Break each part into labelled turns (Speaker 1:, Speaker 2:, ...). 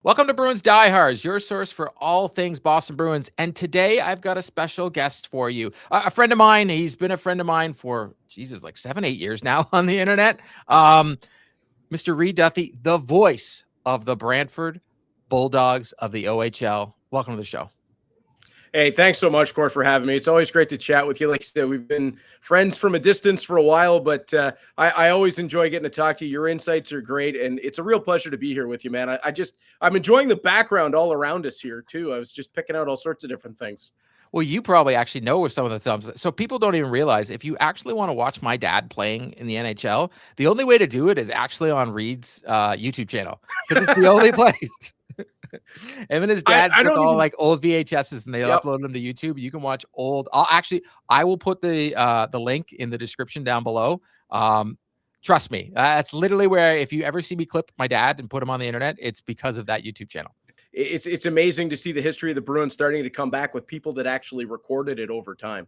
Speaker 1: Welcome to Bruins Diehards, your source for all things Boston Bruins. And today I've got a special guest for you. A friend of mine. He's been a friend of mine for, Jesus, like 7-8 years now on the internet. Mr. Reed Duthie, the voice of the Bradford Bulldogs of the OHL. Welcome to the show.
Speaker 2: Hey, thanks so much, Court, for having me. It's always great to chat with you. Like I said, we've been friends from a distance for a while, but I always enjoy getting to talk to you. Your insights are great, and it's a real pleasure to be here with you, man. I'm enjoying the background all around us here, too. I was just picking out all sorts of different things.
Speaker 1: Well, you probably actually know some of the thumbs. So people don't even realize if you actually want to watch my dad playing in the NHL, the only way to do it is actually on Reed's YouTube channel because it's the only place. Him and his dad took all like old VHSs and they upload them to YouTube. You can watch old. I will put the link in the description down below. Trust me, that's literally where if you ever see me clip my dad and put him on the internet, it's because of that YouTube channel.
Speaker 2: It's amazing to see the history of the Bruins starting to come back with people that actually recorded it over time.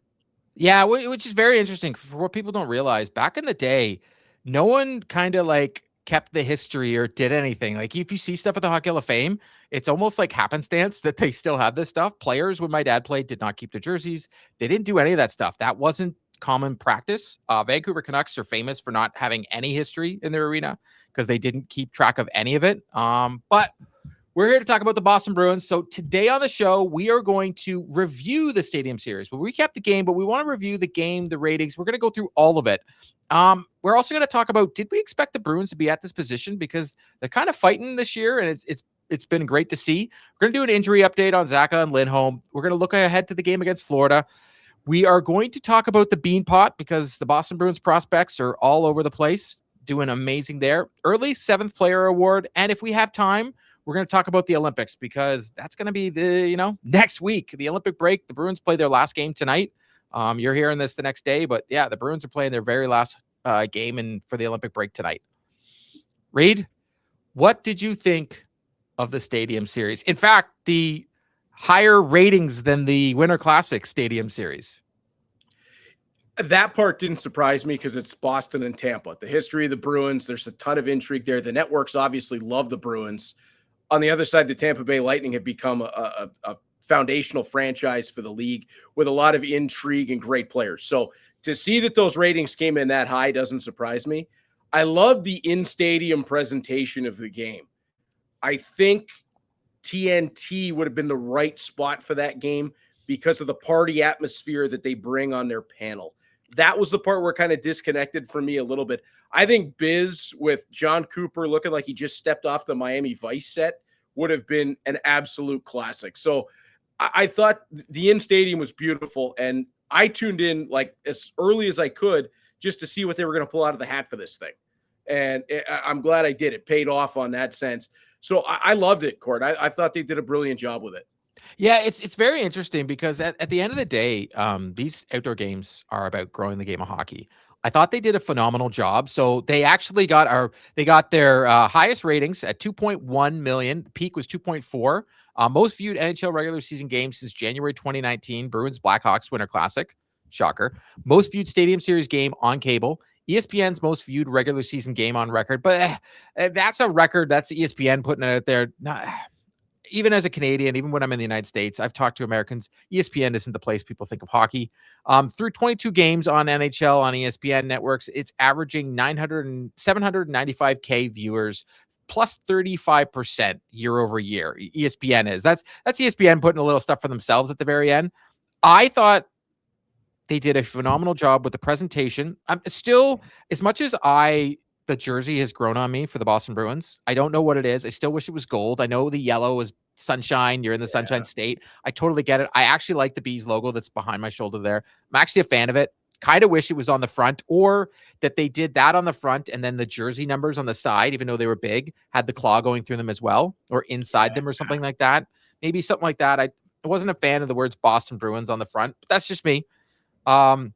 Speaker 1: Yeah, which is very interesting for what people don't realize. Back in the day, no one kind of like kept the history or did anything. Like if you see stuff at the Hockey Hall of Fame, it's almost like happenstance that they still have this stuff. Players, when my dad played, did not keep their jerseys. They didn't do any of that stuff. That wasn't common practice. Vancouver Canucks are famous for not having any history in their arena because they didn't keep track of any of it. But we're here to talk about the Boston Bruins. So today on the show, we are going to review the Stadium Series. We'll recap the game, but we want to review the game, the ratings. We're going to go through all of it. We're also going to talk about, did we expect the Bruins to be at this position? Because they're kind of fighting this year, and it's been great to see. We're going to do an injury update on Zacha and Lindholm. We're going to look ahead to the game against Florida. We are going to talk about the Beanpot because the Boston Bruins prospects are all over the place, doing amazing there. Early 7th player award, and if we have time, we're going to talk about the Olympics because that's going to be next week, the Olympic break. The Bruins play their last game tonight. You're hearing this the next day, but yeah, the Bruins are playing their very last game for the Olympic break tonight. Reed, what did you think of the Stadium Series? In fact, the higher ratings than the Winter Classic Stadium Series.
Speaker 2: That part didn't surprise me because it's Boston and Tampa. The history of the Bruins, there's a ton of intrigue there. The networks obviously love the Bruins. On the other side, the Tampa Bay Lightning have become a foundational franchise for the league with a lot of intrigue and great players. So to see that those ratings came in that high doesn't surprise me. I love the in-stadium presentation of the game. I think TNT would have been the right spot for that game because of the party atmosphere that they bring on their panel. That was the part where it kind of disconnected for me a little bit. I think Biz with John Cooper looking like he just stepped off the Miami Vice set would have been an absolute classic. So I thought the in-stadium was beautiful, and I tuned in like as early as I could just to see what they were going to pull out of the hat for this thing. And I'm glad I did. It paid off on that sense. So I loved it, Court. I thought they did a brilliant job with it.
Speaker 1: Yeah, it's very interesting because at the end of the day, these outdoor games are about growing the game of hockey. I thought they did a phenomenal job. So they actually got their highest ratings at 2.1 million. The peak was 2.4. Most viewed NHL regular season game since January 2019, Bruins Blackhawks Winter Classic. Shocker. Most viewed Stadium Series game on cable. ESPN's most viewed regular season game on record. But that's a record. That's ESPN putting it out there. Even as a Canadian, even when I'm in the United States, I've talked to Americans. ESPN isn't the place people think of hockey. Through 22 games on NHL on ESPN networks, it's averaging 795K viewers, plus 35% year over year. ESPN is. That's ESPN putting a little stuff for themselves at the very end. I thought they did a phenomenal job with the presentation. I'm still, as much as the jersey has grown on me for the Boston Bruins. I don't know what it is. I still wish it was gold. I know the yellow is sunshine. You're in the Sunshine State. I totally get it. I actually like the Bees logo that's behind my shoulder there. I'm actually a fan of it. Kind of wish it was on the front, or that they did that on the front and then the jersey numbers on the side, even though they were big, had the claw going through them as well, or inside them or something like that. Maybe something like that. I wasn't a fan of the words Boston Bruins on the front, but that's just me. I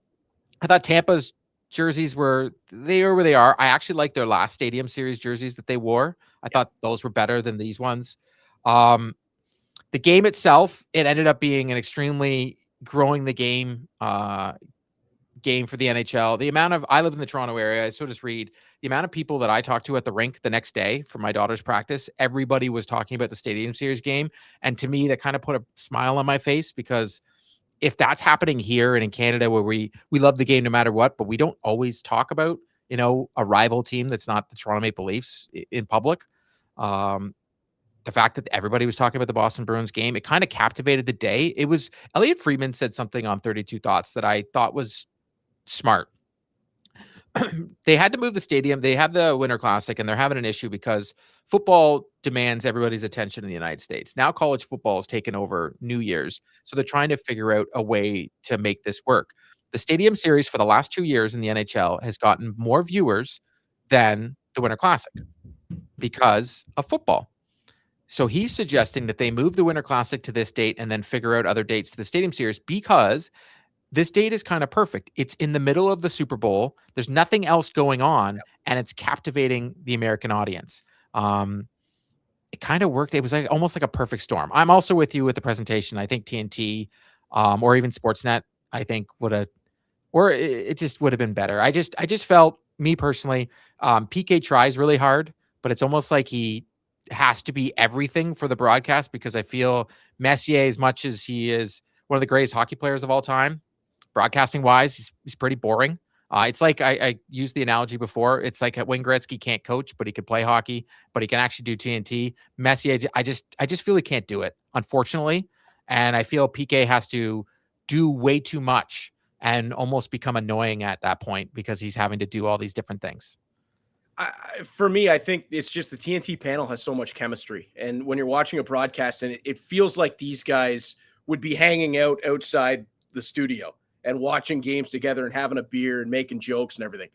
Speaker 1: thought Tampa's jerseys were where they are. I actually like their last Stadium Series jerseys that they wore. I thought those were better than these ones. The game itself, it ended up being an extremely growing the game game for the NHL. I live in the Toronto area, so does Reed. The amount of people that I talked to at the rink the next day for my daughter's practice, everybody was talking about the Stadium Series game. And to me, that kind of put a smile on my face, because if that's happening here and in Canada, where we love the game no matter what, but we don't always talk about, a rival team that's not the Toronto Maple Leafs in public. The fact that everybody was talking about the Boston Bruins game, it kind of captivated the day. It was Elliot Friedman said something on 32 Thoughts that I thought was smart. They had to move the stadium. They have the Winter Classic, and they're having an issue because football demands everybody's attention in the United States. Now college football has taken over New Year's, so they're trying to figure out a way to make this work. The Stadium Series for the last 2 years in the NHL has gotten more viewers than the Winter Classic because of football. So he's suggesting that they move the Winter Classic to this date and then figure out other dates to the Stadium Series, because this date is kind of perfect. It's in the middle of the Super Bowl. There's nothing else going on, and it's captivating the American audience. It kind of worked. It was like almost like a perfect storm. I'm also with you with the presentation. I think TNT, or even Sportsnet, I think it just would have been better. I just felt, me personally, PK tries really hard, but it's almost like he has to be everything for the broadcast, because I feel Messier, as much as he is one of the greatest hockey players of all time, broadcasting wise, he's pretty boring. It's like I used the analogy before. It's like Wayne Gretzky can't coach, but he could play hockey, but he can actually do TNT. Messier, I just feel he can't do it, unfortunately. And I feel PK has to do way too much and almost become annoying at that point, because he's having to do all these different things.
Speaker 2: For me, I think it's just the TNT panel has so much chemistry. And when you're watching a broadcast, and it feels like these guys would be hanging out outside the studio and watching games together and having a beer and making jokes and everything.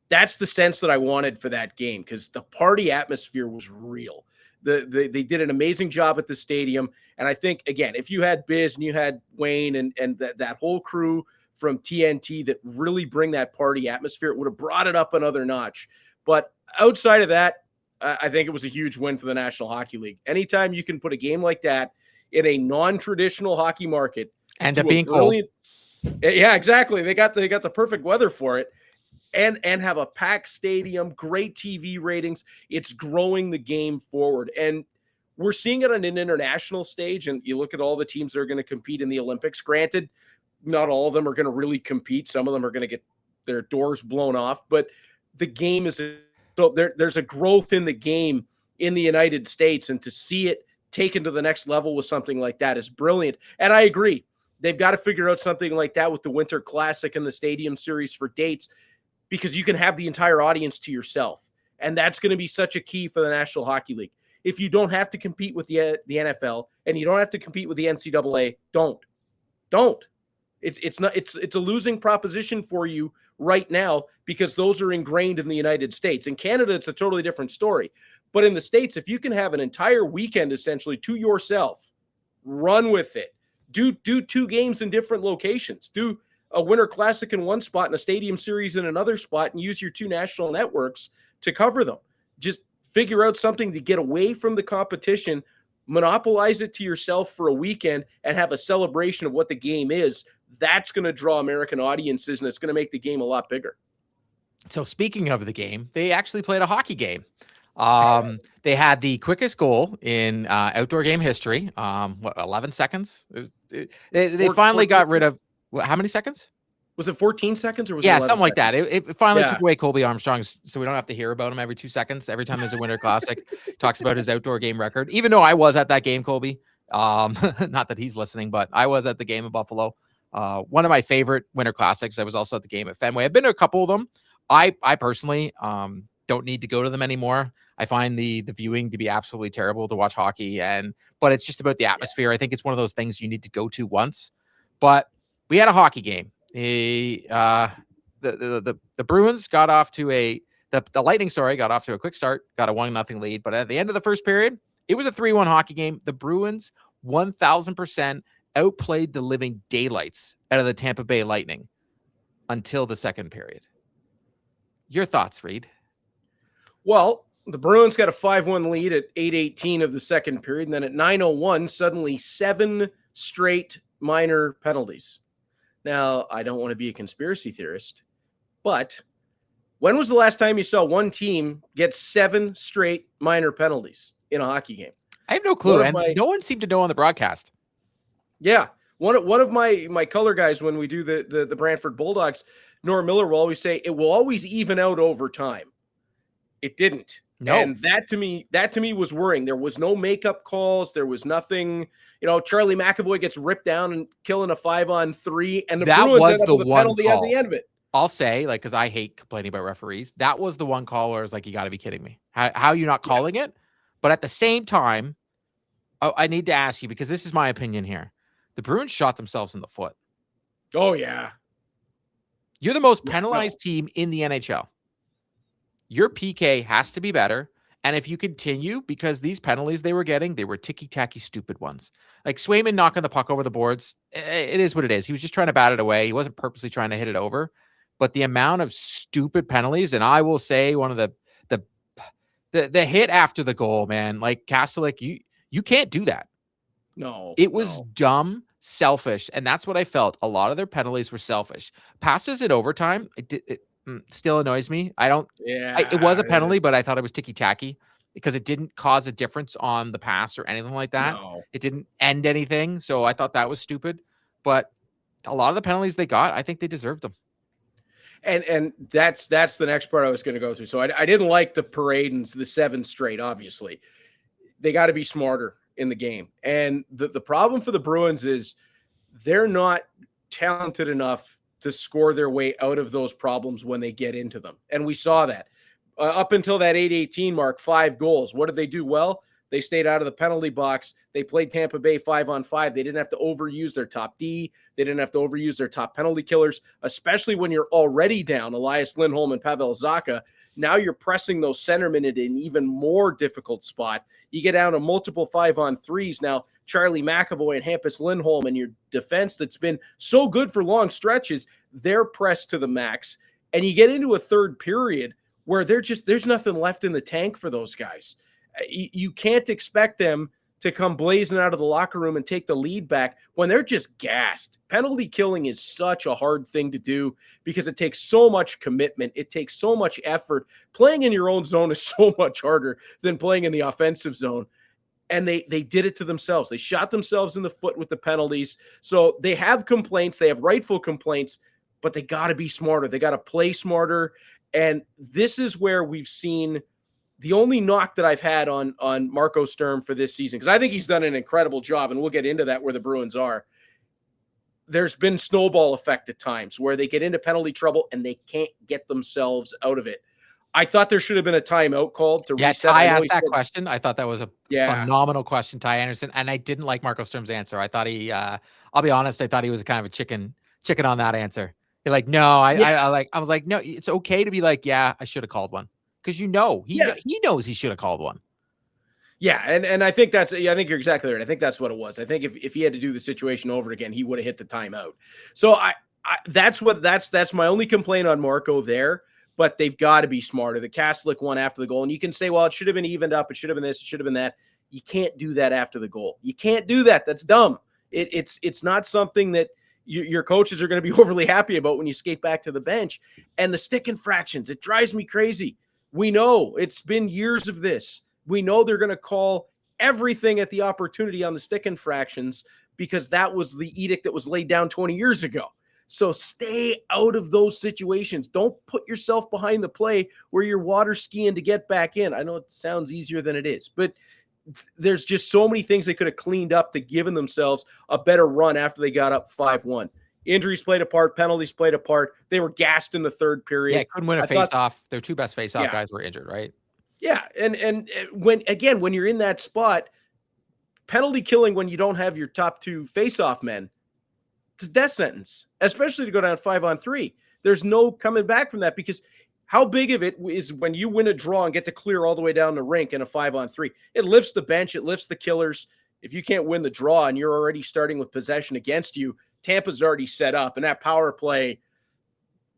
Speaker 2: That's the sense that I wanted for that game, because the party atmosphere was real. They did an amazing job at the stadium. And I think, again, if you had Biz and you had Wayne and that whole crew from TNT that really bring that party atmosphere, it would have brought it up another notch. But outside of that, I think it was a huge win for the National Hockey League. Anytime you can put a game like that in a non-traditional hockey market,
Speaker 1: and being cold.
Speaker 2: Yeah, exactly. They got the perfect weather for it, and have a packed stadium, great TV ratings. It's growing the game forward, and we're seeing it on an international stage. And you look at all the teams that are going to compete in the Olympics. Granted, not all of them are going to really compete. Some of them are going to get their doors blown off, but the game is so there's a growth in the game in the United States, and to see it taken to the next level with something like that is brilliant. And I agree, they've got to figure out something like that with the Winter Classic and the Stadium Series for dates, because you can have the entire audience to yourself, and that's going to be such a key for the National Hockey League. If you don't have to compete with the NFL and you don't have to compete with the NCAA, don't. It's a losing proposition for you right now, because those are ingrained in the United States. In Canada, it's a totally different story. But in the States, if you can have an entire weekend essentially to yourself, run with it. Do 2 games in different locations. Do a Winter Classic in one spot and a Stadium Series in another spot, and use your 2 national networks to cover them. Just figure out something to get away from the competition, monopolize it to yourself for a weekend, and have a celebration of what the game is. That's going to draw American audiences, and it's going to make the game a lot bigger.
Speaker 1: So speaking of the game, they actually played a hockey game. They had the quickest goal in outdoor game history. 11 seconds? They finally got rid of how many seconds?
Speaker 2: Was it 14 seconds or was it
Speaker 1: 11 something
Speaker 2: seconds?
Speaker 1: like that. It finally took away Colby Armstrong's, so we don't have to hear about him every 2 seconds. Every time there's a Winter Classic, talks about his outdoor game record. Even though I was at that game, Colby, not that he's listening, but I was at the game in Buffalo. One of my favorite Winter Classics. I was also at the game at Fenway. I've been to a couple of them. I personally don't need to go to them anymore. I find the viewing to be absolutely terrible to watch hockey, but it's just about the atmosphere. I think it's one of those things you need to go to once. But we had a hockey game. The Bruins got off to the Lightning, got off to a quick start, got a 1-0 lead. But at the end of the first period, it was a 3-1 hockey game. The Bruins 1,000% outplayed the living daylights out of the Tampa Bay Lightning until the second period. Your thoughts, Reed?
Speaker 2: Well, the Bruins got a 5-1 lead at 8:18 of the second period. And then at 9:01, suddenly 7 straight minor penalties. Now, I don't want to be a conspiracy theorist, but when was the last time you saw one team get 7 straight minor penalties in a hockey game?
Speaker 1: I have no clue, and no one seemed to know on the broadcast.
Speaker 2: Yeah. One of my color guys, when we do the Bradford Bulldogs, Nora Miller, will always say it will always even out over time. It didn't.
Speaker 1: No.
Speaker 2: And that to me was worrying. There was no makeup calls. There was nothing. Charlie McAvoy gets ripped down and killing a 5-on-3, and the Bruins end up with a penalty at the end of it.
Speaker 1: I'll say, because I hate complaining about referees, that was the one call where I was like, you got to be kidding me. How are you not calling it? But at the same time, I need to ask you, because this is my opinion here. The Bruins shot themselves in the foot.
Speaker 2: Oh, yeah.
Speaker 1: You're the most penalized team in the NHL. Your PK has to be better. And if you continue, because these penalties they were getting, they were ticky-tacky stupid ones. Like Swayman knocking the puck over the boards, it is what it is. He was just trying to bat it away. He wasn't purposely trying to hit it over. But the amount of stupid penalties, and I will say one of the hit after the goal, man, like Kastelik, you can't do that.
Speaker 2: No.
Speaker 1: It was dumb, selfish, and that's what I felt. A lot of their penalties were selfish. Passes in overtime, it still annoys me. It was a penalty, but I thought it was ticky-tacky because it didn't cause a difference on the pass or anything like that.
Speaker 2: No.
Speaker 1: It didn't end anything, so I thought that was stupid. But a lot of the penalties they got, I think they deserved them.
Speaker 2: And that's the next part I was going to go through. So I didn't like the parade and the 7 straight, obviously. They got to be smarter in the game. And the problem for the Bruins is they're not talented enough to score their way out of those problems when they get into them. And we saw that. Up until that 8:18 mark, 5 goals. What did they do well? They stayed out of the penalty box. They played Tampa Bay 5-on-5. They didn't have to overuse their top D. They didn't have to overuse their top penalty killers, especially when you're already down Elias Lindholm and Pavel Zacha. Now you're pressing those centermen into an even more difficult spot. You get down to multiple 5-on-3s. Now, Charlie McAvoy and Hampus Lindholm and your defense that's been so good for long stretches, they're pressed to the max. And you get into a third period where there's nothing left in the tank for those guys. You can't expect them to come blazing out of the locker room and take the lead back when they're just gassed. Penalty killing is such a hard thing to do because it takes so much commitment. It takes so much effort. Playing in your own zone is so much harder than playing in the offensive zone. And they did it to themselves. They shot themselves in the foot with the penalties. So they have complaints. They have rightful complaints, but they got to be smarter. They got to play smarter. And this is where we've seen the only knock that I've had on Marco Sturm for this season, because I think he's done an incredible job, and we'll get into that where the Bruins are. There's been snowball effect at times where they get into penalty trouble and they can't get themselves out of it. I thought there should have been a timeout called to reset.
Speaker 1: I asked that question. I thought that was a phenomenal question, Ty Anderson, and I didn't like Marco Sturm's answer. I thought I'll be honest, I thought he was kind of a chicken on that answer. You're like, no, I was like, no, it's okay to be like, yeah, I should have called one. Because he knows he should have called one.
Speaker 2: Yeah, and I think I think you're exactly right. I think that's what it was. I think if he had to do the situation over again, he would have hit the timeout. So that's my only complaint on Marco there. But they've got to be smarter. The Kastelik one after the goal, and you can say, well, it should have been evened up. It should have been this. It should have been that. You can't do that after the goal. You can't do that. That's dumb. It's not something that your coaches are going to be overly happy about when you skate back to the bench. And the stick infractions, it drives me crazy. We know it's been years of this. We know they're going to call everything at the opportunity on the stick infractions because that was the edict that was laid down 20 years ago. So stay out of those situations. Don't put yourself behind the play where you're water skiing to get back in. I know it sounds easier than it is, but there's just so many things they could have cleaned up to given themselves a better run after they got up 5-1. Injuries played a part. Penalties played a part. They were gassed in the third period.
Speaker 1: Yeah, couldn't win a face-off. Their 2 best face-off guys were injured, right?
Speaker 2: Yeah, and when you're in that spot, penalty killing when you don't have your top 2 face-off men, it's a death sentence, especially to go down 5-on-3. There's no coming back from that because how big of it is when you win a draw and get to clear all the way down the rink in a 5-on-3? It lifts the bench. It lifts the killers. If you can't win the draw and you're already starting with possession against you, Tampa's already set up. And that power play,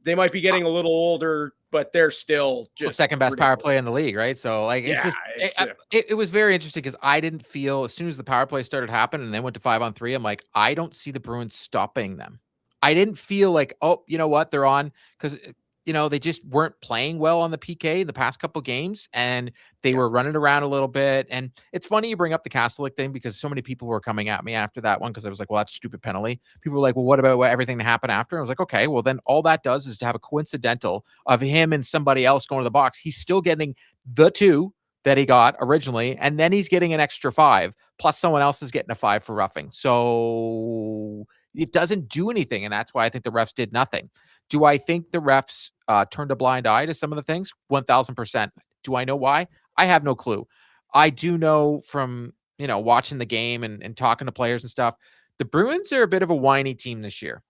Speaker 2: they might be getting a little older, but they're still just
Speaker 1: second best power play in the league, right? So like it was very interesting because I didn't feel as soon as the power play started happening and they went to 5-on-3, I'm like, I don't see the Bruins stopping them. I didn't feel like, oh, you know what, they're on, because they just weren't playing well on the PK the past couple games, and they
Speaker 2: Yeah.
Speaker 1: were running around a little bit. And it's funny you bring up the Catholic thing, because so many people were coming at me after that one, because I was like, well, that's a stupid penalty. People were like, well, what about everything that happened after? I was like, okay, well, then all that does is to have a coincidental of him and somebody else going to the box. He's still getting the 2 that he got originally, and then he's getting an extra 5, plus someone else is getting a 5 for roughing. So it doesn't do anything, and that's why I think the refs did nothing. Do I think the refs turned a blind eye to some of the things? 1000%. Do I know why? I have no clue. I do know from watching the game and talking to players and stuff, the Bruins are a bit of a whiny team this year,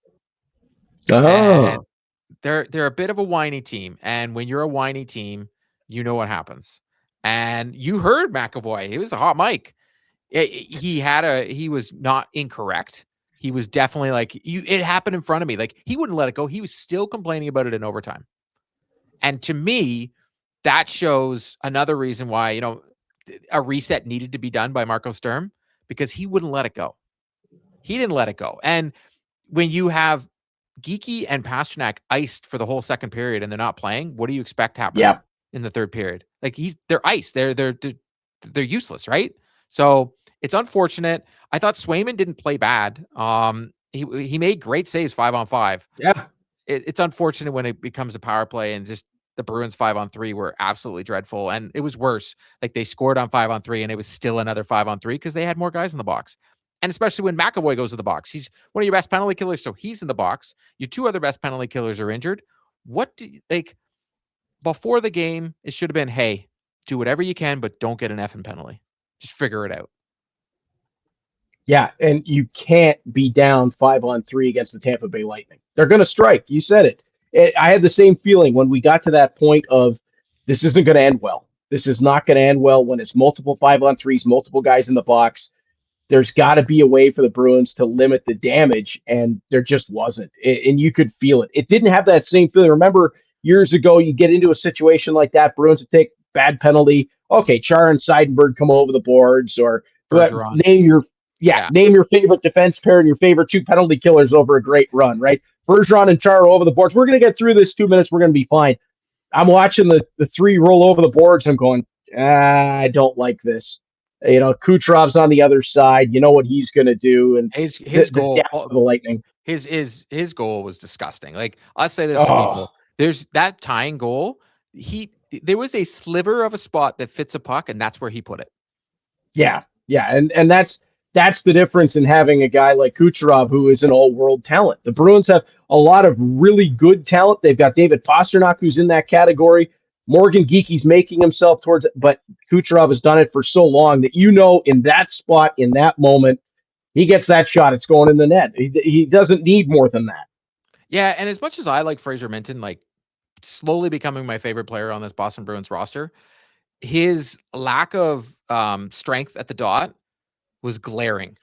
Speaker 1: and
Speaker 3: Oh,
Speaker 1: they're a bit of a whiny team. And when you're a whiny team, you know what happens. And you heard McAvoy; he was a hot mic. He was not incorrect. He was definitely like, it happened in front of me. Like, he wouldn't let it go. He was still complaining about it in overtime. And to me, that shows another reason why, a reset needed to be done by Marco Sturm, because he wouldn't let it go. He didn't let it go. And when you have Geeky and Pasternak iced for the whole second period and they're not playing, what do you expect happening
Speaker 3: yeah.
Speaker 1: in the third period? Like, they're iced. They're useless, right? So it's unfortunate. I thought Swayman didn't play bad. He made great saves 5-on-5.
Speaker 3: Yeah.
Speaker 1: It's unfortunate when it becomes a power play, and just the Bruins 5-on-3 were absolutely dreadful. And it was worse. Like, they scored on 5-on-3 and it was still another 5-on-3 because they had more guys in the box. And especially when McAvoy goes to the box, he's one of your best penalty killers. So he's in the box. Your 2 other best penalty killers are injured. What do you like? Before the game, it should have been, hey, do whatever you can, but don't get an effing penalty. Just figure it out.
Speaker 3: Yeah, and you can't be down 5-on-3 against the Tampa Bay Lightning. They're going to strike. You said it. I had the same feeling when we got to that point of, this isn't going to end well. This is not going to end well when it's multiple 5-on-3s, multiple guys in the box. There's got to be a way for the Bruins to limit the damage, and there just wasn't. And you could feel it. It didn't have that same feeling. Remember, years ago, you get into a situation like that, Bruins would take bad penalty. Okay, Char and Seidenberg come over the boards, or
Speaker 1: Bergeron.
Speaker 3: name your favorite defense pair and your favorite 2 penalty killers over a great run, right? Bergeron and Char over the boards. We're going to get through this 2 minutes. We're going to be fine. I'm watching the 3 roll over the boards. I'm going, I don't like this. Kucherov's on the other side. You know what he's going to do, and
Speaker 1: His
Speaker 3: the
Speaker 1: goal,
Speaker 3: depth of the Lightning.
Speaker 1: his goal was disgusting. Like, I'll say this to
Speaker 3: Oh,
Speaker 1: people: there's that tying goal. There was a sliver of a spot that fits a puck, and that's where he put it.
Speaker 3: yeah, and that's the difference in having a guy like Kucherov, who is an all-world talent. The Bruins have a lot of really good talent. They've got David Pasternak, who's in that category. Morgan Geeky's making himself towards it, but Kucherov has done it for so long that in that spot, in that moment, he gets that shot, it's going in the net. He doesn't need more than that.
Speaker 1: Yeah, and as much as I like Fraser Minton, like, slowly becoming my favorite player on this Boston Bruins roster, his lack of strength at the dot was glaring,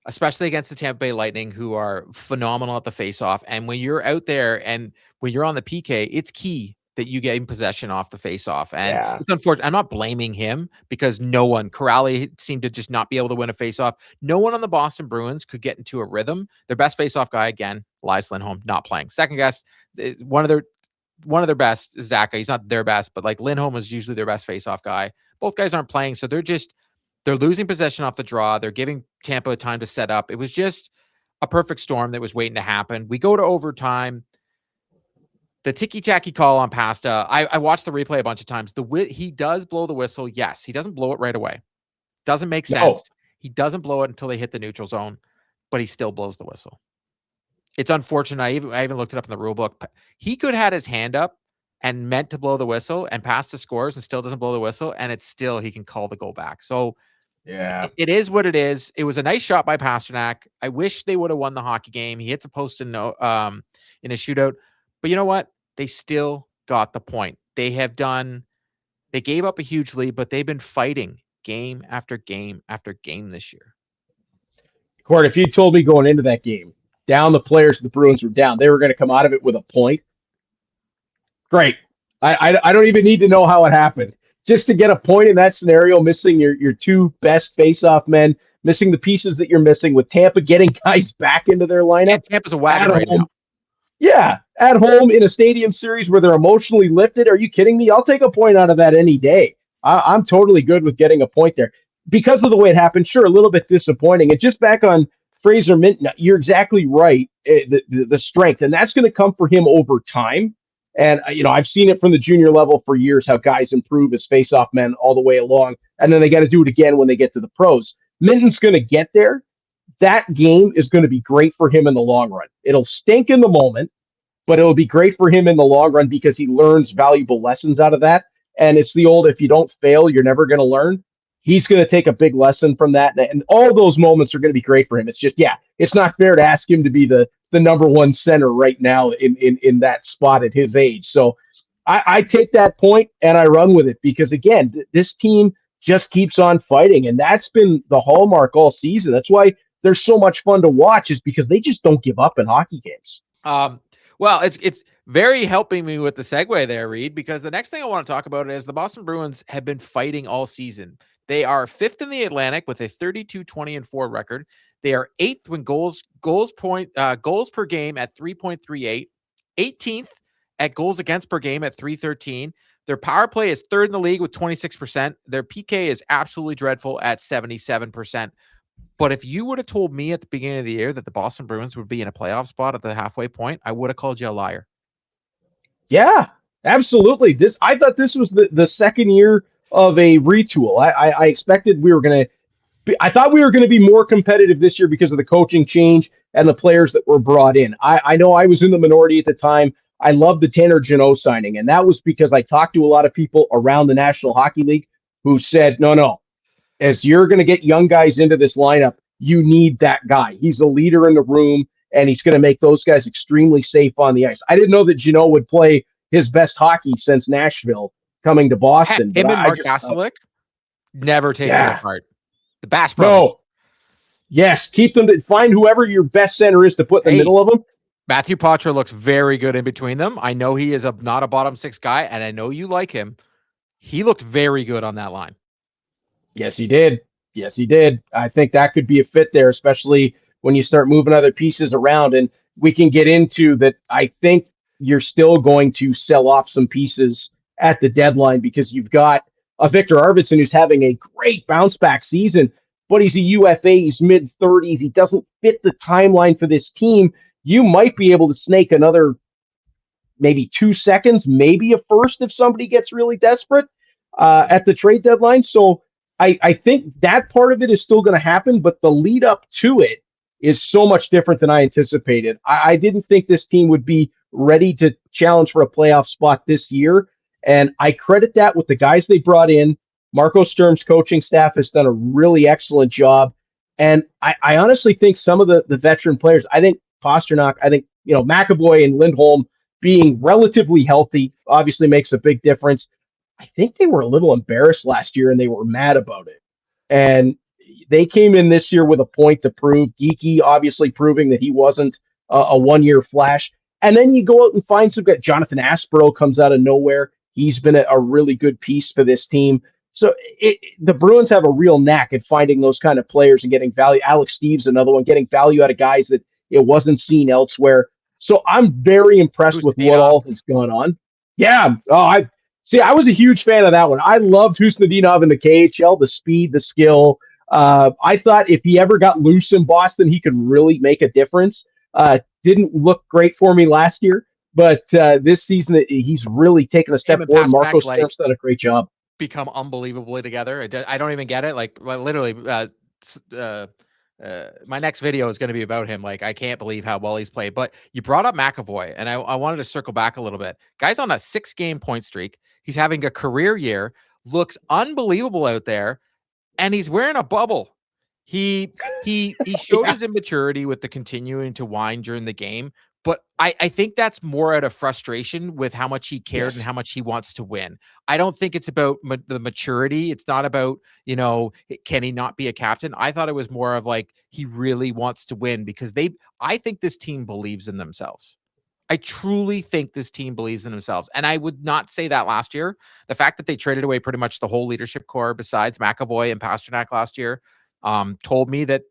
Speaker 1: especially against the Tampa Bay Lightning, who are phenomenal at the faceoff. And when you're out there and when you're on the PK, it's key that you get in possession off the faceoff. And
Speaker 3: Yeah.
Speaker 1: it's unfortunate. I'm not blaming him, because Corrali seemed to just not be able to win a faceoff. No one on the Boston Bruins could get into a rhythm. Their best faceoff guy, again, Elias Lindholm, not playing. Second guess, one of their best is Zaka. He's not their best, but like, Lindholm is usually their best faceoff guy. Both guys aren't playing, so they're losing possession off the draw. They're giving Tampa time to set up. It was just a perfect storm that was waiting to happen. We go to overtime. The ticky-tacky call on Pasta. I watched the replay a bunch of times. He does blow the whistle. Yes, he doesn't blow it right away. Doesn't make sense.
Speaker 3: No.
Speaker 1: He doesn't blow it until they hit the neutral zone, but he still blows the whistle. It's unfortunate. I even looked it up in the rule book. He could have had his hand up and meant to blow the whistle, and Pasta scores and still doesn't blow the whistle, and it's still, he can call the goal back. So
Speaker 3: Yeah.
Speaker 1: it is what it is. It was a nice shot by Pasternak. I wish they would have won the hockey game. He hits a post in a shootout. But you know what? They still got the point. They gave up a huge lead, but they've been fighting game after game after game this year.
Speaker 3: Court, if you told me going into that game, down the players the Bruins were down, they were going to come out of it with a point. Great. I don't even need to know how it happened. just to get a point in that scenario, missing your two best face-off men, missing the pieces that you're missing with Tampa getting guys back into their lineup
Speaker 1: And Tampa's a
Speaker 3: at
Speaker 1: wagon right
Speaker 3: home.
Speaker 1: now.
Speaker 3: Yeah, at home in a stadium series where they're emotionally lifted. Are you kidding me? I'll take a point out of that any day. I'm totally good with getting a point there. Because of the way it happened, sure, a little bit disappointing. And just back on Fraser Minton, you're exactly right. The strength, and that's going to come for him over time. And I've seen it from the junior level for years how guys improve as face-off men all the way along, and then they got to do it again when they get to the pros. Minton's going to get there. That game is going to be great for him in the long run. It'll stink in the moment, but it'll be great for him in the long run because he learns valuable lessons out of that. And it's the old, if you don't fail, you're never going to learn. He's going to take a big lesson from that. And all those moments are going to be great for him. It's just, it's not fair to ask him to be the number one center right now in that spot at his age. So I take that point and I run with it because, again, this team just keeps on fighting. And that's been the hallmark all season. That's why they're so much fun to watch, is because they just don't give up in hockey games.
Speaker 1: Well, it's very helping me with the segue there, Reed, because the next thing I want to talk about is the Boston Bruins have been fighting all season. They are 5th in the Atlantic with a 32-20-4 record. They are 8th when goals per game at 3.38, 18th at goals against per game at 313. Their power play is 3rd in the league with 26%. Their PK is absolutely dreadful at 77%. But if you would have told me at the beginning of the year that the Boston Bruins would be in a playoff spot at the halfway point, I would have called you a liar.
Speaker 3: Yeah, absolutely. I thought this was the second year of a retool. I expected we were going to. I thought we were going to be more competitive this year because of the coaching change and the players that were brought in. I know I was in the minority at the time. I loved the Tanner Jeannot signing, and that was because I talked to a lot of people around the National Hockey League who said, no, as you're going to get young guys into this lineup, you need that guy. He's the leader in the room, and he's going to make those guys extremely safe on the ice. I didn't know that Jeannot would play his best hockey since Nashville coming to Boston.
Speaker 1: Him
Speaker 3: but
Speaker 1: and
Speaker 3: I
Speaker 1: Mark
Speaker 3: just
Speaker 1: Gastelik, never taken it apart. The Bass Brothers.
Speaker 3: No. Yes, keep them. Find whoever your best center is to put in the middle of them.
Speaker 1: Matthew Poitras looks very good in between them. I know he is not a bottom six guy, and I know you like him. He looked very good on that line.
Speaker 3: Yes, he did. Yes, he did. I think that could be a fit there, especially when you start moving other pieces around. And we can get into that. I think you're still going to sell off some pieces at the deadline because you've got a Victor Arvidsson who's having a great bounce back season, but he's a UFA. He's mid-30s. He doesn't fit the timeline for this team. You might be able to snake another maybe 2 seconds, maybe a first if somebody gets really desperate at the trade deadline. So I think that part of it is still going to happen, but the lead up to it is so much different than I anticipated. I didn't think this team would be ready to challenge for a playoff spot this year, and I credit that with the guys they brought in. Marco Sturm's coaching staff has done a really excellent job, and I honestly think some of the veteran players, I think Pasternak, I think McAvoy and Lindholm being relatively healthy obviously makes a big difference. I think they were a little embarrassed last year and they were mad about it. And they came in this year with a point to prove. Geeky obviously proving that he wasn't a one-year flash. And then you go out and find some guy. Jonathan Aspero comes out of nowhere. He's been a really good piece for this team. So the Bruins have a real knack at finding those kind of players and getting value. Alex Steve's another one, getting value out of guys that it wasn't seen elsewhere. So I'm very impressed with what all has gone on. Yeah. I was a huge fan of that one. I loved Husnudinov in the KHL, the speed, the skill. I thought if he ever got loose in Boston, he could really make a difference. Didn't look great for me last year, but this season he's really taken a step forward. Marco Sturm's done a great job.
Speaker 1: Become unbelievably together. I don't even get it. Like literally, my next video is going to be about him. Like, I can't believe how well he's played. But you brought up McAvoy, and I wanted to circle back a little bit. Guy's on a 6-game point streak. He's having a career year. Looks unbelievable out there, and he's wearing a bubble. He showed his immaturity with the continuing to whine during the game. But I think that's more out of frustration with how much he cared and how much he wants to win. I don't think it's about the maturity. It's not about, can he not be a captain? I thought it was more of like, he really wants to win because I think this team believes in themselves. I truly think this team believes in themselves. And I would not say that last year. The fact that they traded away pretty much the whole leadership core besides McAvoy and Pasternak last year told me that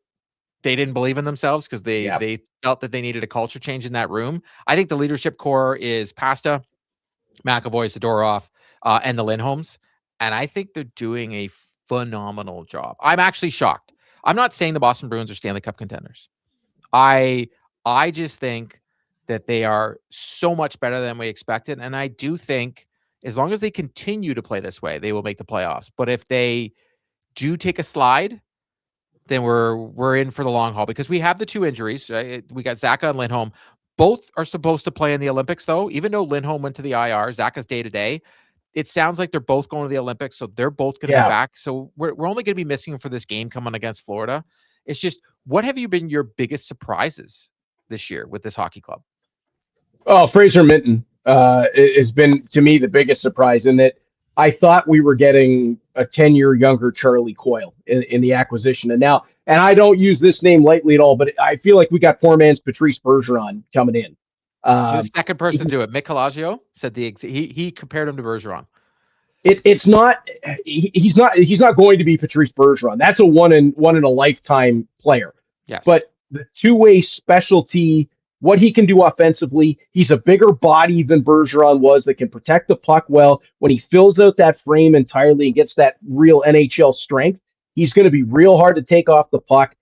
Speaker 1: they didn't believe in themselves because
Speaker 3: Yeah.
Speaker 1: they felt that they needed a culture change in that room. I think the leadership core is Pasta, McAvoy, Zadorov, and the Lindholms. And I think they're doing a phenomenal job. I'm actually shocked. I'm not saying the Boston Bruins are Stanley Cup contenders. I just think that they are so much better than we expected. And I do think as long as they continue to play this way, they will make the playoffs. But if they do take a slide, then we're in for the long haul because we have the 2 injuries. Right? We got Zaka and Lindholm. Both are supposed to play in the Olympics, though. Even though Lindholm went to the IR, Zaka's day to day. It sounds like they're both going to the Olympics, so they're both going to be back. So we're only going to be missing them for this game coming against Florida. It's just, what have you been your biggest surprises this year with this hockey club?
Speaker 3: Oh, Fraser Minton has been, to me, the biggest surprise in that I thought we were getting a 10-year younger Charlie Coyle in the acquisition. And now, and I don't use this name lightly at all, but I feel like we got poor man's Patrice Bergeron coming in.
Speaker 1: The second person to do it, Mick Calaggio, said he compared him to Bergeron.
Speaker 3: It's not he's not going to be Patrice Bergeron. That's a one in a lifetime player.
Speaker 1: Yes.
Speaker 3: But the two-way specialty, what he can do offensively, he's a bigger body than Bergeron was that can protect the puck well. When he fills out that frame entirely and gets that real NHL strength, he's going to be real hard to take off the puck.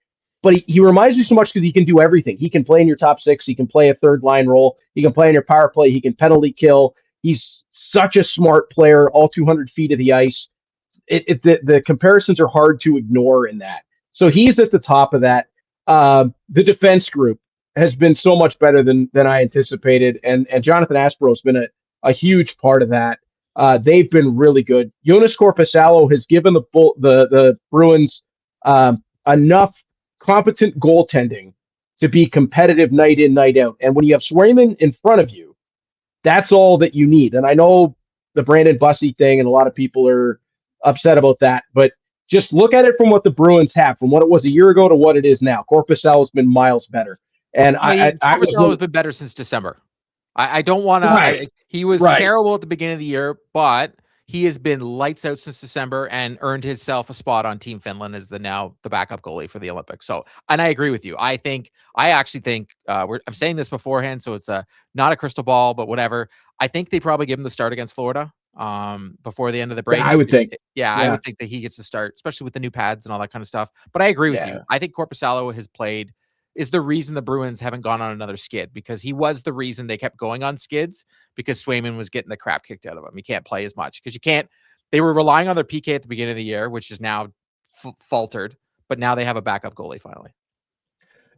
Speaker 3: But he reminds me so much because he can do everything. He can play in your top 6. He can play a third line role. He can play in your power play. He can penalty kill. He's such a smart player, all 200 feet of the ice. The comparisons are hard to ignore in that. So he's at the top of that. The defense group has been so much better than I anticipated, and Jonathan Aspero has been a huge part of that. They've been really good. Jonas Korpisalo has given the Bruins enough competent goaltending to be competitive night in, night out. And when you have Swayman in front of you, that's all that you need. And I know the Brandon Bussey thing, and a lot of people are upset about that, but just look at it from what the Bruins have, from what it was a year ago to what it is now. Korpisalo has been miles better. And
Speaker 1: Korpisalo has been better since December. I don't want to. He was terrible at the beginning of the year, but he has been lights out since December and earned himself a spot on Team Finland as the backup goalie for the Olympics. So, and I agree with you. I actually think I'm saying this beforehand, so it's not a crystal ball, but whatever. I think they probably give him the start against Florida before the end of the break.
Speaker 3: Yeah, I would think.
Speaker 1: Yeah, I would think that he gets the start, especially with the new pads and all that kind of stuff. But I agree with you. I think Korpisalo is the reason the Bruins haven't gone on another skid, because he was the reason they kept going on skids, because Swayman was getting the crap kicked out of him. He can't play as much because they were relying on their PK at the beginning of the year, which is now faltered, but now they have a backup goalie finally.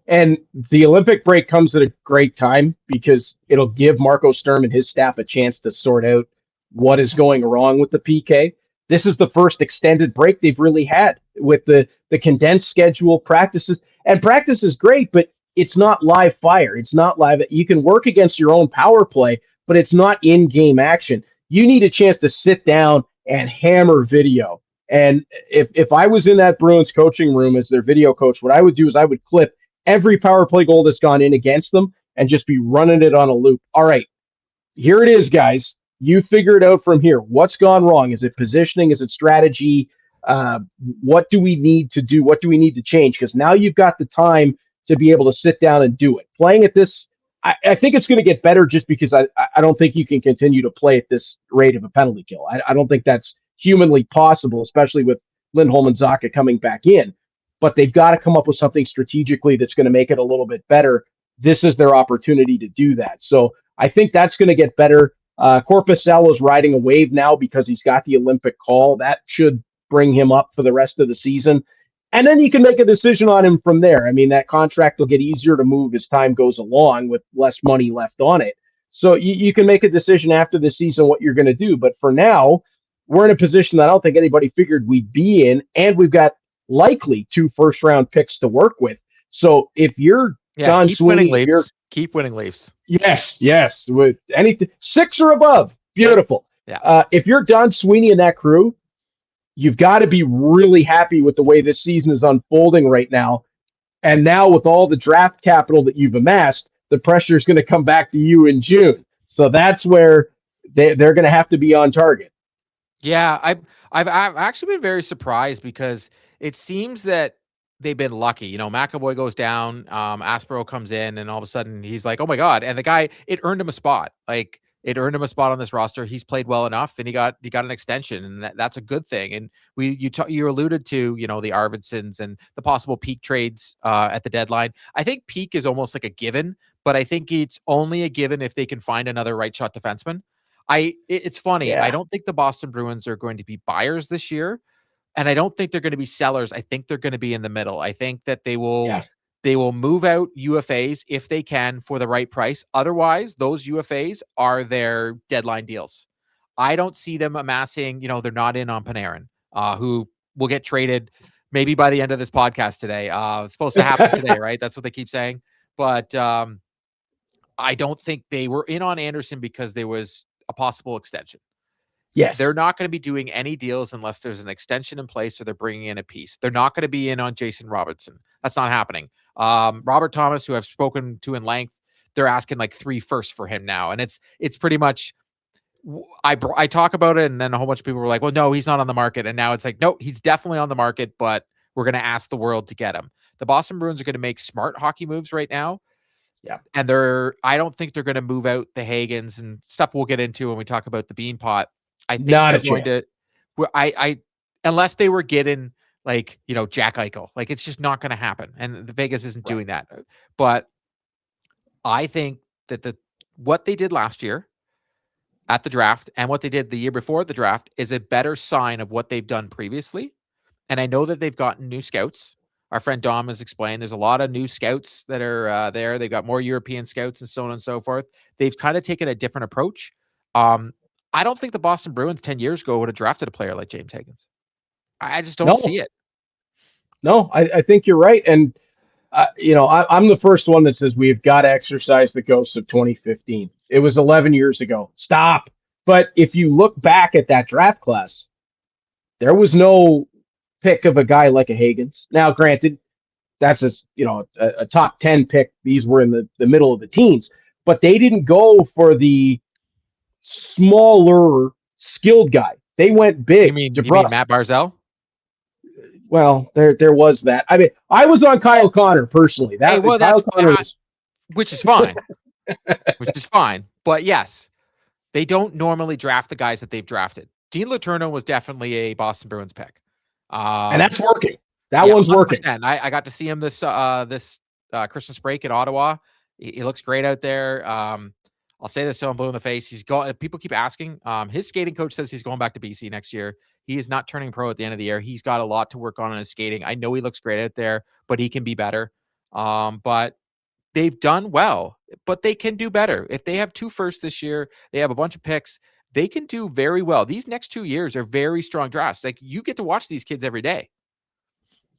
Speaker 3: And the Olympic break comes at a great time because it'll give Marco Sturm and his staff a chance to sort out what is going wrong with the PK. This is the first extended break they've really had with the condensed schedule practices. And practice is great, but it's not live fire. It's not live. You can work against your own power play, but it's not in-game action. You need a chance to sit down and hammer video. And if I was in that Bruins coaching room as their video coach, what I would do is I would clip every power play goal that's gone in against them and just be running it on a loop. All right, here it is, guys. You figure it out from here. What's gone wrong? Is it positioning? Is it strategy? What do we need to do? What do we need to change? Because now you've got the time to be able to sit down and do it. Playing at this, I think it's going to get better just because I don't think you can continue to play at this rate of a penalty kill. I don't think that's humanly possible, especially with Lindholm and Zacha coming back in. But they've got to come up with something strategically that's going to make it a little bit better. This is their opportunity to do that. So I think that's going to get better. Korpisalo is riding a wave now because he's got the Olympic call. That should bring him up for the rest of the season. And then you can make a decision on him from there. I mean, that contract will get easier to move as time goes along with less money left on it. So you can make a decision after the season what you're going to do. But for now, we're in a position that I don't think anybody figured we'd be in. And we've got likely 2 first-round picks to work with. So if you're Don Sweeney,
Speaker 1: keep winning Leafs.
Speaker 3: Yes. With anything 6 or above, beautiful.
Speaker 1: Yeah.
Speaker 3: If you're Don Sweeney and that crew, you've got to be really happy with the way this season is unfolding right now. And now with all the draft capital that you've amassed, the pressure is going to come back to you in June. So that's where they're going to have to be on target.
Speaker 1: Yeah, I've actually been very surprised because it seems that they've been lucky. You know, McAvoy goes down, Aspero comes in, and all of a sudden he's like, "Oh my god!" And the guy, it earned him a spot. Like it earned him a spot on this roster. He's played well enough, and he got an extension, and that's a good thing. And you alluded to the Arvidssons and the possible peak trades at the deadline. I think peak is almost like a given, but I think it's only a given if they can find another right shot defenseman. It's funny. I
Speaker 3: Yeah.
Speaker 1: don't think the Boston Bruins are going to be buyers this year, and I don't think they're going to be sellers. I think they're going to be in the middle. I think that
Speaker 3: Yeah.
Speaker 1: they will move out UFAs if they can for the right price. Otherwise, those UFAs are their deadline deals. I don't see them amassing, they're not in on Panarin, who will get traded maybe by the end of this podcast today. It's supposed to happen today, right? That's what they keep saying. But I don't think they were in on Anderson because there was a possible extension.
Speaker 3: Yes.
Speaker 1: They're not going to be doing any deals unless there's an extension in place or they're bringing in a piece. They're not going to be in on Jason Robertson. That's not happening. Robert Thomas, who I've spoken to in length, they're asking like 3 firsts for him now. And it's pretty much, I talk about it and then a whole bunch of people were like, well, no, he's not on the market. And now it's like, no, he's definitely on the market, but we're going to ask the world to get him. The Boston Bruins are going to make smart hockey moves right now.
Speaker 3: Yeah.
Speaker 1: And I don't think they're going to move out the Hagens and stuff we'll get into when we talk about the Beanpot. I think
Speaker 3: Not
Speaker 1: they're
Speaker 3: a
Speaker 1: going
Speaker 3: chance.
Speaker 1: to, unless they were getting like, Jack Eichel, like it's just not going to happen. And the Vegas isn't doing that. But I think that what they did last year at the draft and what they did the year before the draft is a better sign of what they've done previously. And I know that they've gotten new scouts. Our friend Dom has explained there's a lot of new scouts that are there. They've got more European scouts and so on and so forth. They've kind of taken a different approach. I don't think the Boston Bruins 10 years ago would have drafted a player like James Hagens. I just don't see it.
Speaker 3: No, I think you're right. And, I'm the first one that says we've got to exercise the ghosts of 2015. It was 11 years ago. Stop. But if you look back at that draft class, there was no pick of a guy like a Hagens. Now, granted, that's a top 10 pick. These were in the middle of the teens, but they didn't go for the smaller skilled guy. They went big.
Speaker 1: You mean Matt Barzal?
Speaker 3: Well, there was that. I mean, I was on Kyle Connor personally. Kyle Connor was,
Speaker 1: which is fine. Which is fine. But yes, they don't normally draft the guys that they've drafted. Dean Letourneau was definitely a Boston Bruins pick.
Speaker 3: And that's working. That one's 100%. Working.
Speaker 1: I got to see him this Christmas break in Ottawa. He looks great out there. I'll say this so I'm blue in the face. He's going. People keep asking. His skating coach says he's going back to BC next year. He is not turning pro at the end of the year. He's got a lot to work on in his skating. I know he looks great out there, but he can be better. But they've done well, but they can do better. If they have 2 firsts this year, they have a bunch of picks. They can do very well. These next 2 years are very strong drafts. Like you get to watch these kids every day.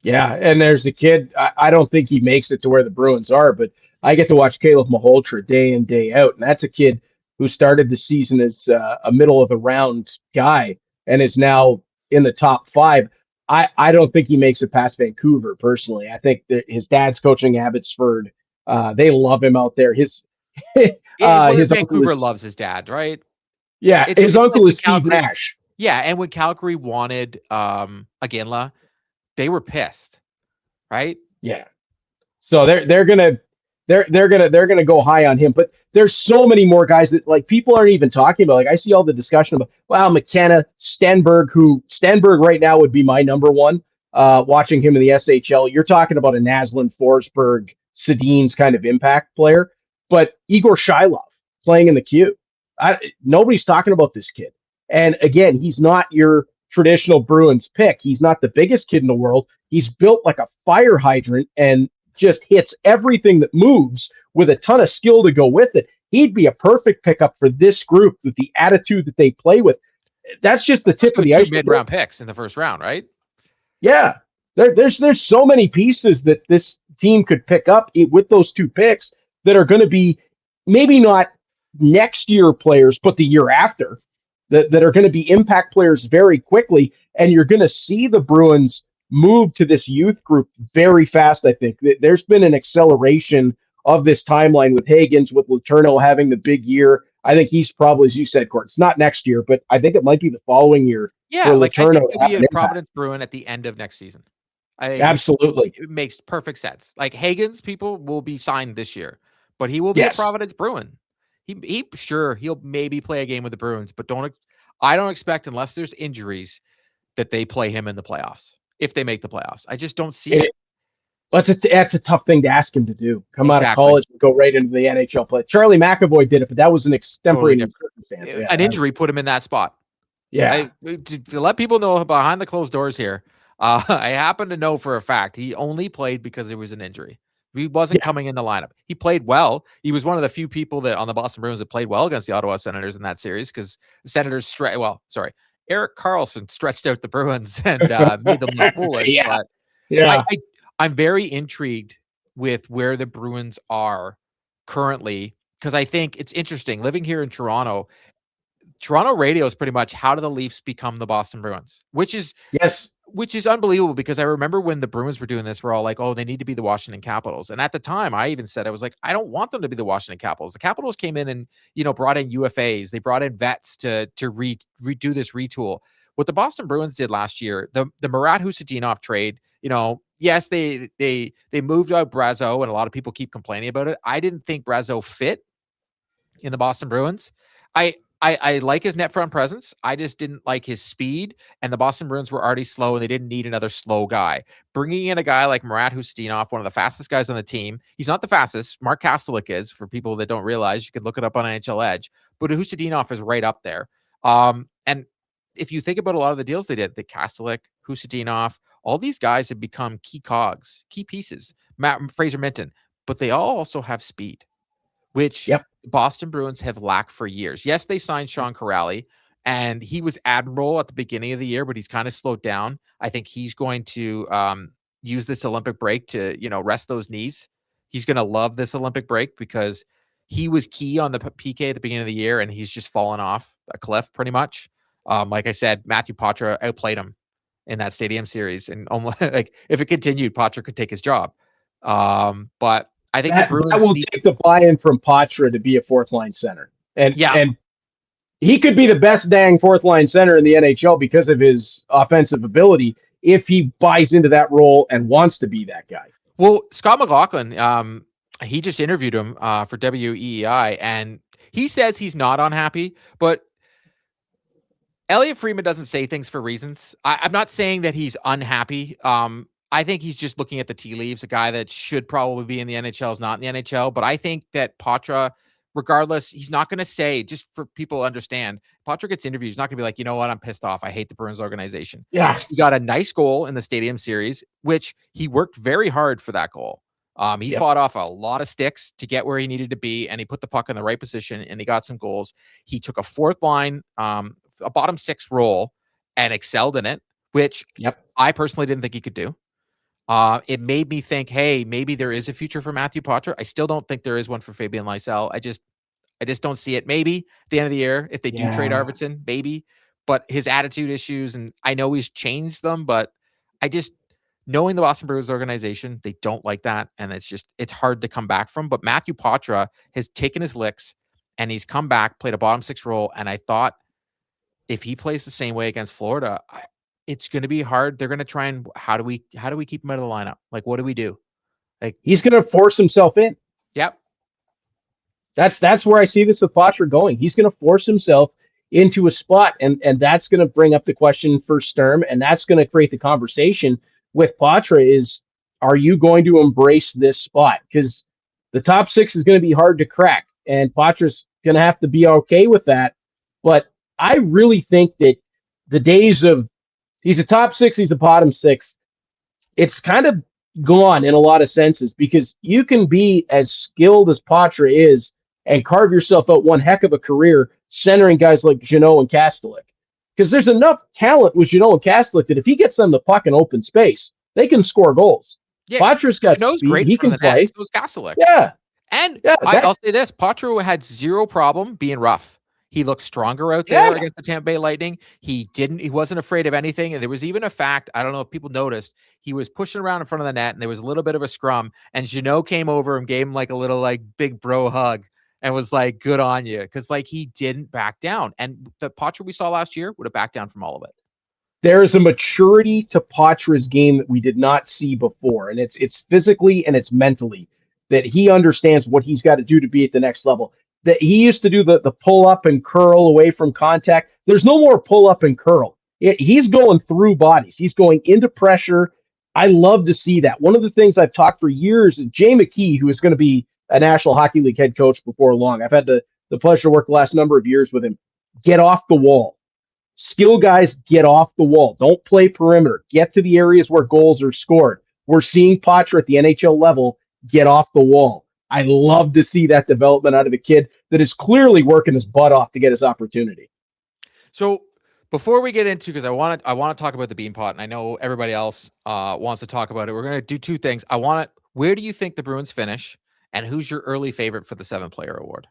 Speaker 3: Yeah, and there's the kid. I don't think he makes it to where the Bruins are, but I get to watch Caleb Malhotra day in, day out. And that's a kid who started the season as a middle of the round guy and is now in the top 5. I don't think he makes it past Vancouver, personally. I think that his dad's coaching Abbotsford. They love him out there. His
Speaker 1: Vancouver loves his dad, right?
Speaker 3: Yeah, his uncle is Steve Nash.
Speaker 1: Yeah, and when Calgary wanted Iginla, they were pissed, right?
Speaker 3: Yeah. So they're gonna go high on him, but there's so many more guys that like people aren't even talking about. Like I see all the discussion about McKenna, Stenberg right now would be my number one. Watching him in the SHL, you're talking about a Naslund, Forsberg, Sedin's kind of impact player, but Igor Shylov playing in the Q. Nobody's talking about this kid, and again, he's not your traditional Bruins pick. He's not the biggest kid in the world. He's built like a fire hydrant and just hits everything that moves with a ton of skill to go with it. He'd be a perfect pickup for this group with the attitude that they play with. That's just the tip of the iceberg.
Speaker 1: 2 mid-round picks in the first round, right?
Speaker 3: Yeah. There's so many pieces that this team could pick up with those 2 picks that are going to be maybe not next year players, but the year after that are going to be impact players very quickly. And you're going to see the Bruins move to this youth group very fast. I think there's been an acceleration of this timeline with Hagens, with Letourneau having the big year. I think he's probably, as you said, Court, it's not next year, but I think it might be the following year
Speaker 1: Yeah,
Speaker 3: for
Speaker 1: like, I think
Speaker 3: Letourneau to
Speaker 1: he'll
Speaker 3: have
Speaker 1: be
Speaker 3: an
Speaker 1: a
Speaker 3: impact.
Speaker 1: Providence Bruin at the end of next season. I think
Speaker 3: Absolutely.
Speaker 1: it makes perfect sense. Like, Hagens people will be signed this year, but he will be a
Speaker 3: Yes.
Speaker 1: Providence Bruin. Sure, he'll maybe play a game with the Bruins, but I don't expect, unless there's injuries, that they play him in the playoffs, if they make the playoffs. I just don't see it.
Speaker 3: That's a tough thing to ask him to do. Come out of
Speaker 1: Exactly.
Speaker 3: college and go right into the NHL play. Charlie McAvoy did it, but that was an
Speaker 1: Totally
Speaker 3: extemporaneous
Speaker 1: different.
Speaker 3: circumstance. Yeah,
Speaker 1: An injury put him in that spot.
Speaker 3: yeah.
Speaker 1: To let people know behind the closed doors here, I happen to know for a fact he only played because there was an injury. He wasn't
Speaker 3: Yeah.
Speaker 1: coming in the lineup. He played well. He was one of the few people that on the Boston Bruins that played well against the Ottawa Senators in that series, because the Senators Erik Karlsson stretched out the Bruins and made them look foolish.
Speaker 3: Yeah.
Speaker 1: But
Speaker 3: Yeah.
Speaker 1: I'm very intrigued with where the Bruins are currently, because I think it's interesting living here in Toronto. Toronto radio is pretty much, how do the Leafs become the Boston Bruins?
Speaker 3: Yes.
Speaker 1: Which is unbelievable, because I remember when the Bruins were doing this, we're all like, "Oh, they need to be the Washington Capitals." And at the time, I even said, I was like, "I don't want them to be the Washington Capitals." The Capitals came in and, brought in UFAs. They brought in vets to redo this retool. What the Boston Bruins did last year, the Murat Husadinov trade, yes, they moved out Brazeau, and a lot of people keep complaining about it. I didn't think Brazeau fit in the Boston Bruins. I like his net front presence. I just didn't like his speed, and the Boston Bruins were already slow, and they didn't need another slow guy. Bringing in a guy like Murat Husadinov, one of the fastest guys on the team. He's not the fastest. Mark Kastelik is, for people that don't realize. You can look it up on NHL Edge, but Husadinov is right up there. And if you think about a lot of the deals they did, the Kastelik, Husadinov, all these guys have become key cogs, key pieces. Fraser Minton, but they all also have speed, which
Speaker 3: Yep.
Speaker 1: Boston Bruins have lacked for years. Yes, they signed Sean Corrali, and he was admirable at the beginning of the year, but he's kind of slowed down. I think he's going to use this Olympic break to, rest those knees. He's going to love this Olympic break, because he was key on the PK at the beginning of the year, and he's just fallen off a cliff pretty much. Like I said, Matthew Poitras outplayed him in that Stadium series, and almost like, if it continued, Poitras could take his job. But I think the
Speaker 3: That
Speaker 1: Bruins
Speaker 3: will take the buy-in from Poitras to be a fourth line center. And he could be the best dang fourth line center in the NHL because of his offensive ability, if he buys into that role and wants to be that guy.
Speaker 1: Well, Scott McLaughlin, he just interviewed him for WEEI, and he says he's not unhappy, but Elliot Friedman doesn't say things for reasons. I'm not saying that he's unhappy. I think he's just looking at the tea leaves. A guy that should probably be in the NHL is not in the NHL, but I think that Poitras, regardless, he's not going to say, just for people to understand, Poitras gets interviewed. He's not going to be like, "You know what? I'm pissed off. I hate the Bruins organization."
Speaker 3: Yeah.
Speaker 1: He got a nice goal in the Stadium series, which he worked very hard for that goal. He fought off a lot of sticks to get where he needed to be, and he put the puck in the right position, and he got some goals. He took a fourth line, a bottom six role, and excelled in it, which I personally didn't think he could do. It made me think, hey, maybe there is a future for Matthew Poitras. I still don't think there is one for Fabian Lysell. I just don't see it. Maybe at the end of the year, if they do trade Arvidsson, maybe. But his attitude issues, and I know he's changed them, but I just, knowing the Boston Bruins organization, they don't like that, and it's hard to come back from. But Matthew Poitras has taken his licks, and he's come back, played a bottom six role, and I thought, if he plays the same way against Florida, it's going to be hard. They're going to try and how do we keep him out of the lineup? Like, what do we do? Like,
Speaker 3: he's going to force himself in.
Speaker 1: Yep.
Speaker 3: That's where I see this with Poitras going. He's going to force himself into a spot, and that's going to bring up the question for Sturm, and that's going to create the conversation with Poitras is, are you going to embrace this spot? Because the top six is going to be hard to crack, and Poitras going to have to be okay with that. But I really think that the days of he's a top six, he's a bottom six, it's kind of gone in a lot of senses, because you can be as skilled as Poitras is and carve yourself out one heck of a career centering guys like Jeannot and Kastelik. Because there's enough talent with Jeannot and Kastelik that if he gets them the puck in open space, they can score goals.
Speaker 1: Yeah,
Speaker 3: Poitras's got
Speaker 1: Jeannot's
Speaker 3: speed.
Speaker 1: great
Speaker 3: He
Speaker 1: from
Speaker 3: can
Speaker 1: the net.
Speaker 3: play.
Speaker 1: So is Kastelik.
Speaker 3: Yeah.
Speaker 1: And
Speaker 3: Yeah,
Speaker 1: I'll say this, Poitras had zero problem being rough. He looked stronger out there
Speaker 3: Yeah.
Speaker 1: against the Tampa Bay Lightning. He wasn't afraid of anything. And there was even a fact, I don't know if people noticed, he was pushing around in front of the net and there was a little bit of a scrum and Jeannot came over and gave him like a little like big bro hug and was like, good on you. Cause like he didn't back down. And the Poitras we saw last year would have backed down from all of it.
Speaker 3: There's a maturity to Poitra's game that we did not see before. And it's physically and it's mentally that he understands what he's got to do to be at the next level. That he used to do the pull up and curl away from contact. There's no more pull up and curl. He's going through bodies. He's going into pressure. I love to see that. One of the things I've talked for years, Jay McKee, who is going to be a National Hockey League head coach before long. I've had the pleasure to work the last number of years with him. Get off the wall. Skill guys, get off the wall. Don't play perimeter. Get to the areas where goals are scored. We're seeing Poitras at the NHL level get off the wall. I love to see that development out of a kid that is clearly working his butt off to get his opportunity.
Speaker 1: So before we get into, because I want to talk about the Beanpot, and I know everybody else wants to talk about it. We're going to do two things. Where do you think the Bruins finish, and who's your early favorite for the 7-player award?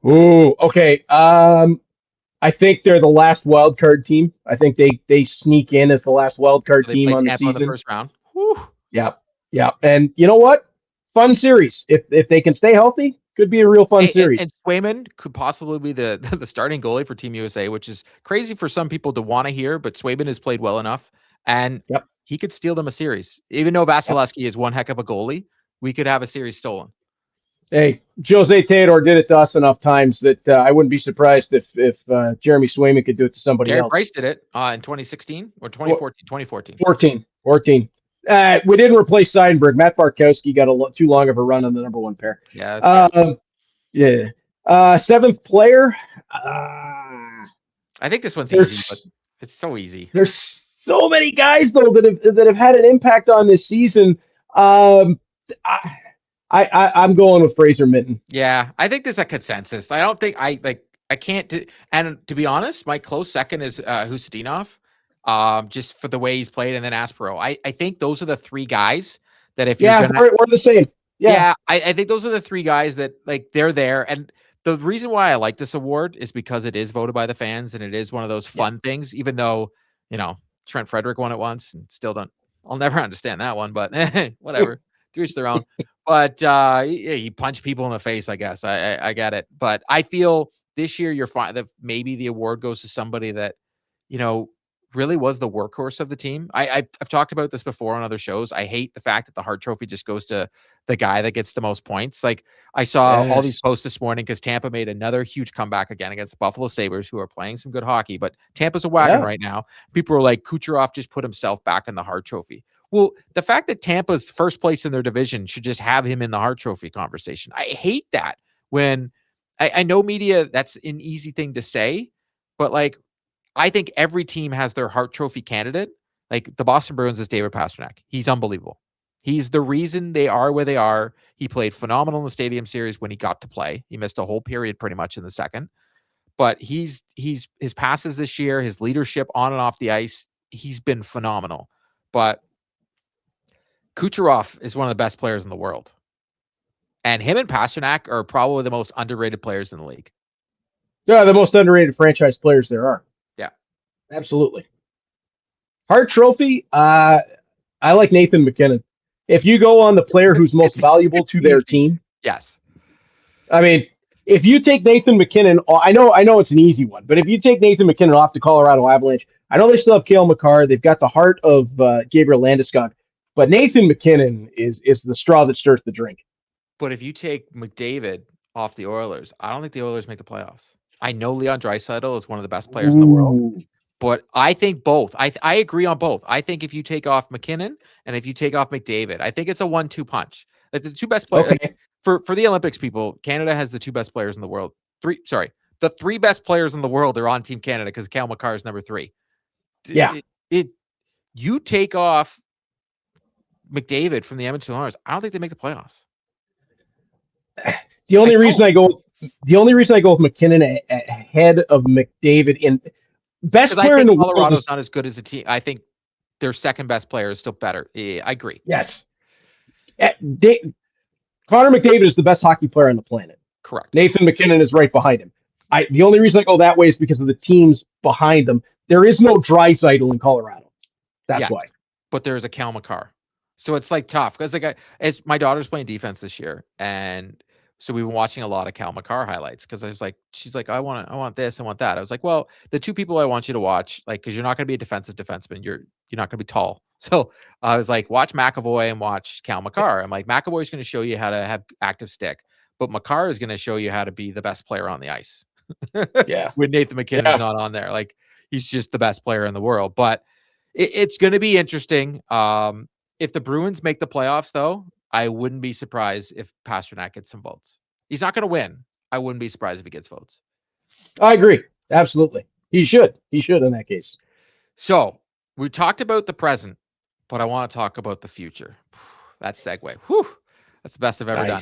Speaker 3: Ooh, okay. I think they're the last wild card team. I think they sneak in as the last wild card team on the season.
Speaker 1: In the first round. Whew.
Speaker 3: Yeah. And you know what? Fun series. If they can stay healthy, could be a real fun series.
Speaker 1: And Swayman could possibly be the starting goalie for Team USA, which is crazy for some people to want to hear, but Swayman has played well enough, and he could steal them a series. Even though Vasilevsky is one heck of a goalie, we could have a series stolen.
Speaker 3: Hey, Jose Theodore did it to us enough times that I wouldn't be surprised if Jeremy Swayman could do it to somebody else.
Speaker 1: Price did it in 2016 or 2014.
Speaker 3: 2014. 14. We didn't replace Seidenberg. Matt Bartkowski got too long of a run on the number one pair.
Speaker 1: Yeah.
Speaker 3: Seventh player.
Speaker 1: I think this one's easy, but it's so easy.
Speaker 3: There's so many guys though that have had an impact on this season. I'm going with Fraser Minten.
Speaker 1: Yeah, I think there's a consensus. I don't think I can't do, and to be honest, my close second is Hustinov. Just for the way he's played, and then Aspero. I think those are the three guys that if you're gonna,
Speaker 3: we're the same.
Speaker 1: Yeah, I think those are the three guys that like they're there. And the reason why I like this award is because it is voted by the fans, and it is one of those fun things. Even though Trent Frederick won it once, and still don't. I'll never understand that one, but whatever. To each their own. But he punched people in the face. I guess I get it, but I feel this year you're fine. That maybe the award goes to somebody that really was the workhorse of the team. I've talked about this before on other shows. I hate the fact that the Hart Trophy just goes to the guy that gets the most points. Like I saw all these posts this morning because Tampa made another huge comeback again against the Buffalo Sabres, who are playing some good hockey, but Tampa's a wagon right now. People are like, Kucherov just put himself back in the Hart Trophy. Well, the fact that Tampa's first place in their division should just have him in the Hart Trophy conversation. I hate that when I know media, that's an easy thing to say, but like, I think every team has their Hart Trophy candidate. Like the Boston Bruins is David Pastrnak. He's unbelievable. He's the reason they are where they are. He played phenomenal in the Stadium Series when he got to play. He missed a whole period pretty much in the second. But he's his passes this year, his leadership on and off the ice, he's been phenomenal. But Kucherov is one of the best players in the world. And him and Pastrnak are probably the most underrated players in the league.
Speaker 3: Yeah, the most underrated franchise players there are.
Speaker 1: Yeah.
Speaker 3: Absolutely. Hart Trophy, I like Nathan McKinnon. If you go on the player who's most valuable to their team.
Speaker 1: Yes.
Speaker 3: I mean, if you take Nathan McKinnon, I know it's an easy one, but if you take Nathan McKinnon off the Colorado Avalanche, I know they still have Cale Makar. They've got the heart of Gabriel Landeskog, but Nathan McKinnon is the straw that stirs the drink.
Speaker 1: But if you take McDavid off the Oilers, I don't think the Oilers make the playoffs. I know Leon Draisaitl is one of the best players in the world, but I think both. I agree on both. I think if you take off McKinnon and if you take off McDavid, I think it's a 1-2 punch. Like the two best players for the Olympics, people, Canada has the two best players in the world. The three best players in the world are on Team Canada because Cale Makar is number 3.
Speaker 3: Yeah.
Speaker 1: You take off McDavid from the Edmonton Oilers, I don't think they make the playoffs.
Speaker 3: The only reason I go with McKinnon ahead of McDavid in best player in the world.
Speaker 1: Colorado's not as good as a team. I think their second best player is still better. Yeah, I agree.
Speaker 3: Yes. Connor McDavid is the best hockey player on the planet.
Speaker 1: Correct.
Speaker 3: Nathan McKinnon is right behind him. The only reason I go that way is because of the teams behind them. There is no Draisaitl in Colorado. That's why.
Speaker 1: But there's a Cal McCarr. So it's like tough because as my daughter's playing defense this year, and so we've been watching a lot of Cal McCarr highlights because I was like, she's like, I want this, I want that. I was like, well, the two people I want you to watch, like, because you're not going to be a defensive defenseman, you're not going to be tall. So I was like, watch McAvoy and watch Cal McCarr. I'm like, McAvoy's going to show you how to have active stick, but McCarr is going to show you how to be the best player on the ice.
Speaker 3: Yeah.
Speaker 1: When Nathan McKinnon's not on there, like he's just the best player in the world. But it's going to be interesting. If the Bruins make the playoffs, though, I wouldn't be surprised if Pastrnak gets some votes. He's not going to win. I wouldn't be surprised if he gets votes.
Speaker 3: I agree. Absolutely. He should. He should in that case.
Speaker 1: So we talked about the present, but I want to talk about the future. That segue. Whew, that's the best I've ever done.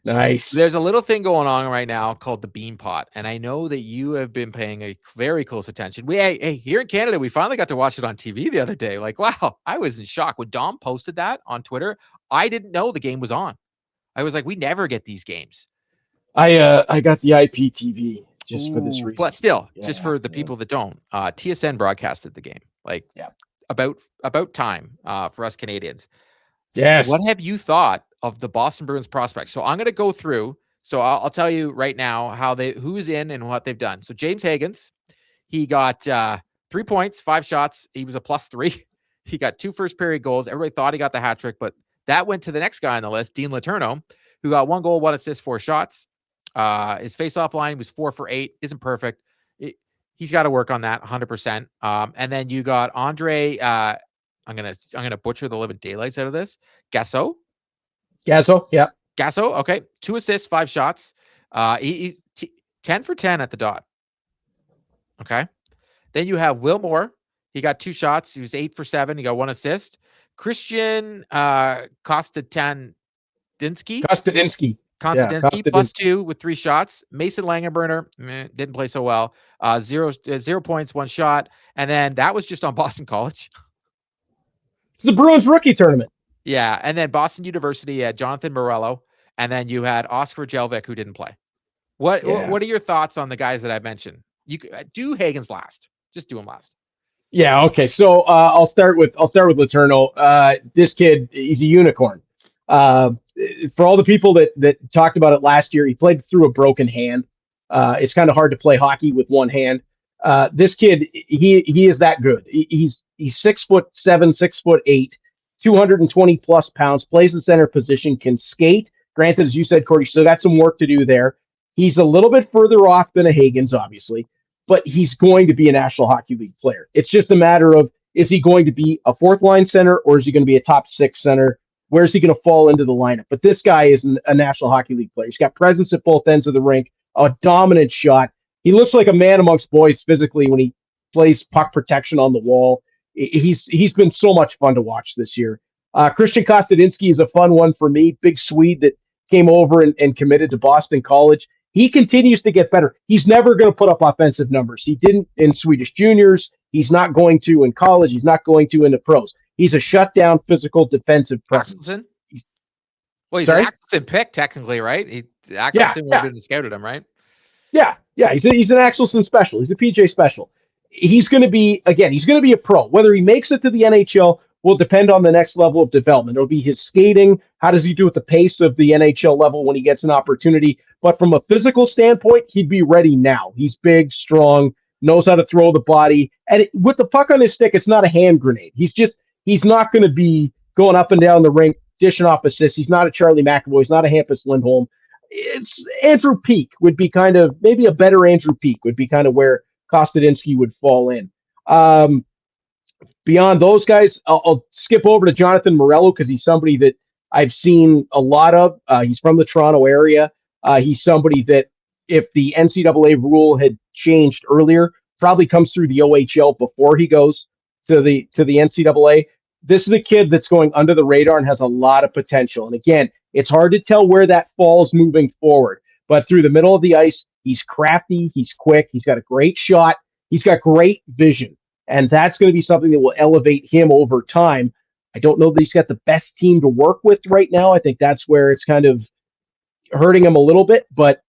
Speaker 3: Nice.
Speaker 1: There's a little thing going on right now called the Beanpot, and I know that you have been paying a very close attention. Hey, here in Canada, we finally got to watch it on TV the other day. Like, wow, I was in shock. When Dom posted that on Twitter, I didn't know the game was on. I was like, we never get these games.
Speaker 3: I got the IPTV just for this reason.
Speaker 1: But still, just for the people that don't, TSN broadcasted the game. Like, about time for us Canadians.
Speaker 3: Yes.
Speaker 1: What have you thought of the Boston Bruins prospects? So I'm going to go through. So I'll tell you right now who's in and what they've done. So James Hagens, he got 3 points, 5 shots. He was a +3. He got 2 first period goals. Everybody thought he got the hat trick, but that went to the next guy on the list, Dean Letourneau, who got 1 goal, 1 assist, 4 shots. His face-off line was 4 for 8. Isn't perfect. He's got to work on that 100%. And then you got Andre. I'm gonna butcher the living daylights out of this. Gasso,
Speaker 3: yeah.
Speaker 1: Gasso. Okay, 2 assists, 5 shots. He 10 for 10 at the dot. Okay. Then you have Will Moore. He got 2 shots. He was 8 for 7. He got 1 assist. Christian Konstantinsky, +2 with 3 shots. Mason Langenberner didn't play so well. 0 points, 1 shot. And then that was just on Boston College.
Speaker 3: It's the Bruins rookie tournament.
Speaker 1: Yeah, and then Boston University had Jonathan Morello, and then you had Oscar Jelvik, who didn't play. What are your thoughts on the guys that I mentioned? You do Hagens last. Just do him last.
Speaker 3: Yeah. Okay. So I'll start with Letourneau. This kid, he's a unicorn. For all the people that talked about it last year, he played through a broken hand. It's kind of hard to play hockey with one hand. This kid, he is that good. He's 6'7", 6'8", 220 plus pounds, plays the center position, can skate. Granted, as you said, Cordy, still got some work to do there. He's a little bit further off than a Hagens, obviously, but he's going to be a National Hockey League player. It's just a matter of, is he going to be a 4th line center or is he going to be a top 6 center? Where's he going to fall into the lineup? But this guy is a National Hockey League player. He's got presence at both ends of the rink, a dominant shot. He looks like a man amongst boys physically when he plays puck protection on the wall. He's been so much fun to watch this year. Christian Konstantinsky is a fun one for me. Big Swede that came over and committed to Boston College. He continues to get better. He's never going to put up offensive numbers. He didn't in Swedish juniors. He's not going to in college. He's not going to in the pros. He's a shutdown, physical, defensive presence.
Speaker 1: Axelson? Well, he's an Axelson pick, technically, right? Axelson would have been scouted him, right?
Speaker 3: Yeah. He's an Axelson special. He's a PJ special. He's going to be a pro. Whether he makes it to the NHL will depend on the next level of development. It'll be his skating. How does he do at the pace of the NHL level when he gets an opportunity? But from a physical standpoint, he'd be ready now. He's big, strong, knows how to throw the body. And with the puck on his stick, it's not a hand grenade. He's not going to be going up and down the rink, dishing off assists. He's not a Charlie McAvoy. He's not a Hampus Lindholm. It's Andrew Peeke would be kind of, maybe a better Andrew Peeke would be kind of where Konstantinsky would fall in. Beyond those guys, I'll skip over to Jonathan Morello because he's somebody that I've seen a lot of. He's from the Toronto area. He's somebody that, if the NCAA rule had changed earlier, probably comes through the OHL before he goes to the NCAA. This is a kid that's going under the radar and has a lot of potential. And again, it's hard to tell where that falls moving forward. But through the middle of the ice, he's crafty, he's quick, he's got a great shot, he's got great vision. And that's going to be something that will elevate him over time. I don't know that he's got the best team to work with right now. I think that's where it's kind of hurting him a little bit. But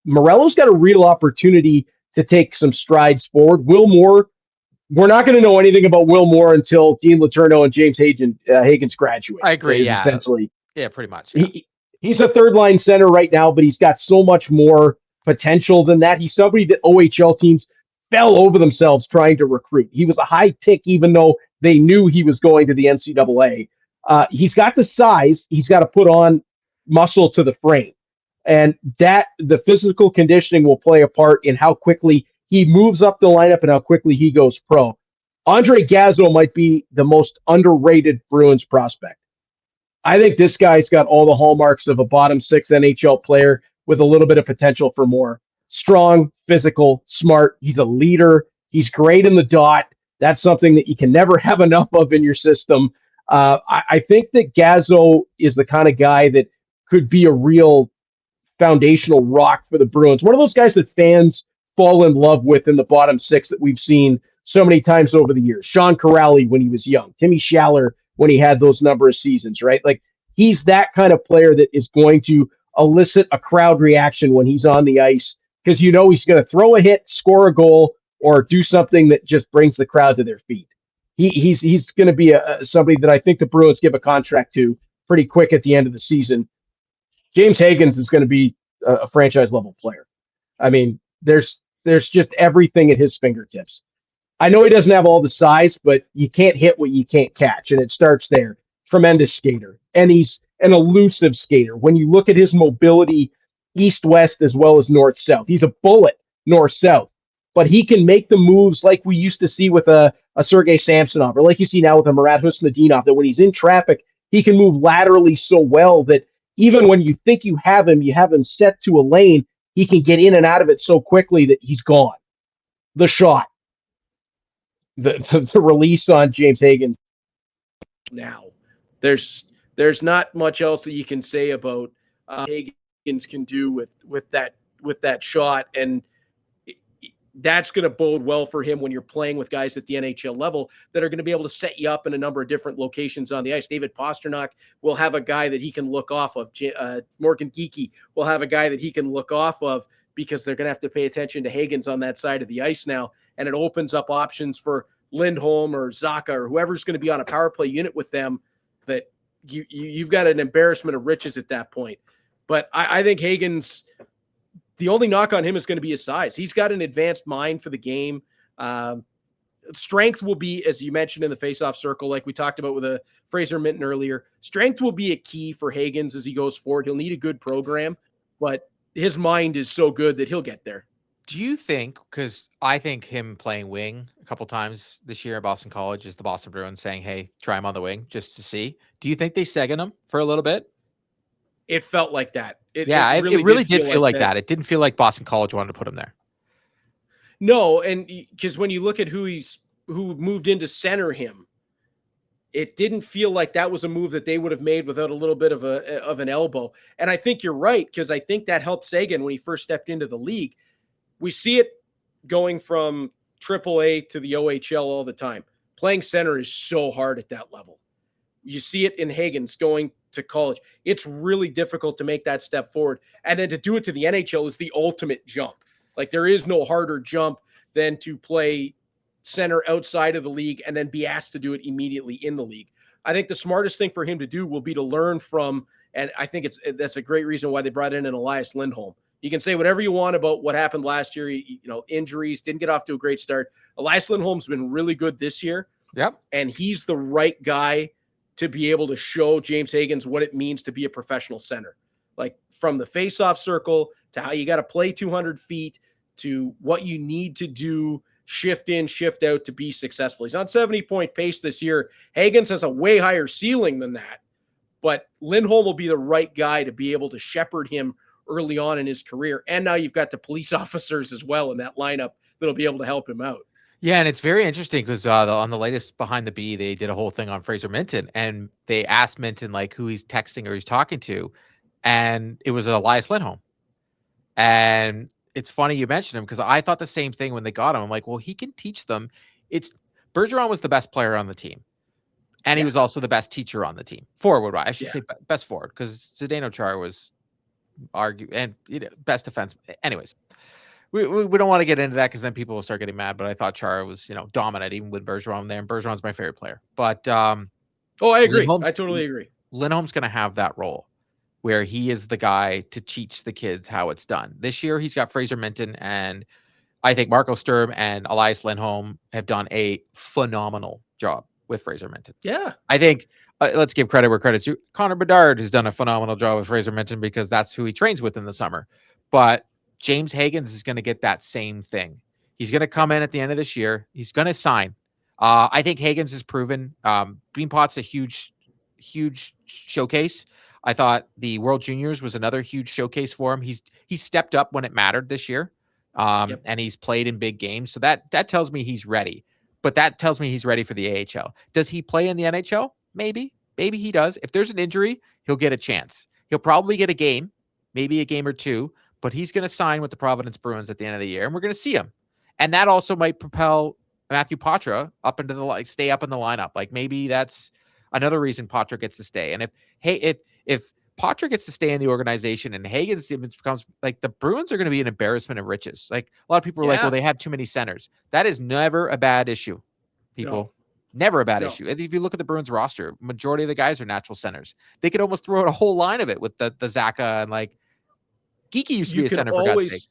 Speaker 3: Morello's got a real opportunity to take some strides forward. Will Moore, we're not going to know anything about Will Moore until Dean Letourneau and James Hagens graduate.
Speaker 1: I agree.
Speaker 3: Is
Speaker 1: Yeah.
Speaker 3: essentially
Speaker 1: Yeah, pretty much. Yeah.
Speaker 3: He's a third line center right now, but he's got so much more potential than that. He's somebody that OHL teams fell over themselves trying to recruit. He was a high pick, even though they knew he was going to the NCAA. He's got the size. He's got to put on muscle to the frame. And that the physical conditioning will play a part in how quickly he moves up the lineup and how quickly he goes pro. Andre Gazzo might be the most underrated Bruins prospect. I think this guy's got all the hallmarks of a bottom six NHL player with a little bit of potential for more. Strong, physical, smart. He's a leader. He's great in the dot. That's something that you can never have enough of in your system. I think that Gazzo is the kind of guy that could be a real foundational rock for the Bruins. One of those guys that fans fall in love with in the bottom six that we've seen so many times over the years. Sean Corrali when he was young. Timmy Schaller when he had those number of seasons, right? Like he's that kind of player that is going to elicit a crowd reaction when he's on the ice because he's going to throw a hit, score a goal, or do something that just brings the crowd to their feet. He's going to be somebody that I think the Bruins give a contract to pretty quick at the end of the season. James Hagens is going to be a franchise level player. I mean, there's just everything at his fingertips. I know he doesn't have all the size, but you can't hit what you can't catch, and it starts there. Tremendous skater, and he's an elusive skater. When you look at his mobility east-west as well as north-south, he's a bullet north-south, but he can make the moves like we used to see with a Sergei Samsonov, or like you see now with a Murat Husnudinov, that when he's in traffic, he can move laterally so well that even when you think you have him set to a lane, he can get in and out of it so quickly that he's gone. The shot. The release on James Hagens.
Speaker 2: Now, there's not much else that you can say about Hagens can do with that shot, and that's going to bode well for him when you're playing with guys at the NHL level that are going to be able to set you up in a number of different locations on the ice. David Pastrnak will have a guy that he can look off of. Morgan Geekie will have a guy that he can look off of because they're going to have to pay attention to Hagens on that side of the ice now, and it opens up options for Lindholm or Zaka or whoever's going to be on a power play unit with them that you've got an embarrassment of riches at that point. But I think Hagens, the only knock on him is going to be his size. He's got an advanced mind for the game. Strength will be, as you mentioned in the faceoff circle, like we talked about with Fraser Minton earlier, strength will be a key for Hagens as he goes forward. He'll need a good program, but his mind is so good that he'll get there.
Speaker 1: Do you think, because I think him playing wing a couple times this year at Boston College is the Boston Bruins saying, hey, try him on the wing just to see. Do you think they Sagan him for a little bit?
Speaker 2: It felt like that.
Speaker 1: It really did feel like that. It didn't feel like Boston College wanted to put him there.
Speaker 2: No, and because when you look at who moved in to center him, it didn't feel like that was a move that they would have made without a little bit of an elbow. And I think you're right, because I think that helped Sagan when he first stepped into the league. We see it going from AAA to the OHL all the time. Playing center is so hard at that level. You see it in Hagens going to college. It's really difficult to make that step forward. And then to do it to the NHL is the ultimate jump. Like there is no harder jump than to play center outside of the league and then be asked to do it immediately in the league. I think the smartest thing for him to do will be to learn from, and I think that's a great reason why they brought in an Elias Lindholm. You can say whatever you want about what happened last year, injuries, didn't get off to a great start. Elias Lindholm's been really good this year.
Speaker 1: Yep.
Speaker 2: And he's the right guy to be able to show James Hagens what it means to be a professional center. Like from the face-off circle to how you got to play 200 feet to what you need to do, shift in, shift out to be successful. He's on 70-point pace this year. Hagens has a way higher ceiling than that, but Lindholm will be the right guy to be able to shepherd him early on in his career. And now you've got the police officers as well in that lineup that'll be able to help him out.
Speaker 1: Yeah, and it's very interesting because on the latest Behind the Bee, they did a whole thing on Fraser Minton, and they asked Minton like who he's texting or he's talking to, and it was Elias Lindholm. And it's funny you mentioned him because I thought the same thing when they got him. I'm like, well, he can teach them. Bergeron was the best player on the team, and he was also the best teacher on the team. Forward, I should say best forward, because Zdeno Chara was argue, and best defense. Anyways, we don't want to get into that because then people will start getting mad. But I thought Chara was dominant even with Bergeron there, and Bergeron's my favorite player. But
Speaker 2: Oh, I agree.
Speaker 1: Lindholm's
Speaker 2: I totally agree.
Speaker 1: Lindholm's going to have that role where he is the guy to teach the kids how it's done. This year, he's got Fraser Minton, and I think Marco Sturm and Elias Lindholm have done a phenomenal job with Fraser Minton.
Speaker 2: Yeah.
Speaker 1: I think let's give credit where credit's due. Connor Bedard has done a phenomenal job with Fraser Minton because that's who he trains with in the summer. But James Hagens is going to get that same thing. He's going to come in at the end of this year. He's going to sign. I think Hagens has proven Beanpot's a huge showcase. I thought the World Juniors was another huge showcase for him. He's stepped up when it mattered this year, and he's played in big games. So that tells me he's ready. But that tells me he's ready for the AHL. Does he play in the NHL? Maybe he does. If there's an injury, he'll get a chance. He'll probably get a game, maybe a game or two. But he's going to sign with the Providence Bruins at the end of the year, and we're going to see him. And that also might propel Matthew Poitras up into the stay up in the lineup. Like maybe that's another reason Poitras gets to stay. And if Poitras gets to stay in the organization and Hagens becomes like, the Bruins are going to be an embarrassment of riches. Like a lot of people are like, well, they have too many centers. That is never a bad issue, people. Never a bad issue. If you look at the Bruins roster, majority of the guys are natural centers. They could almost throw out a whole line of it with the Zaka and like Geeky used to be a center for God's sake.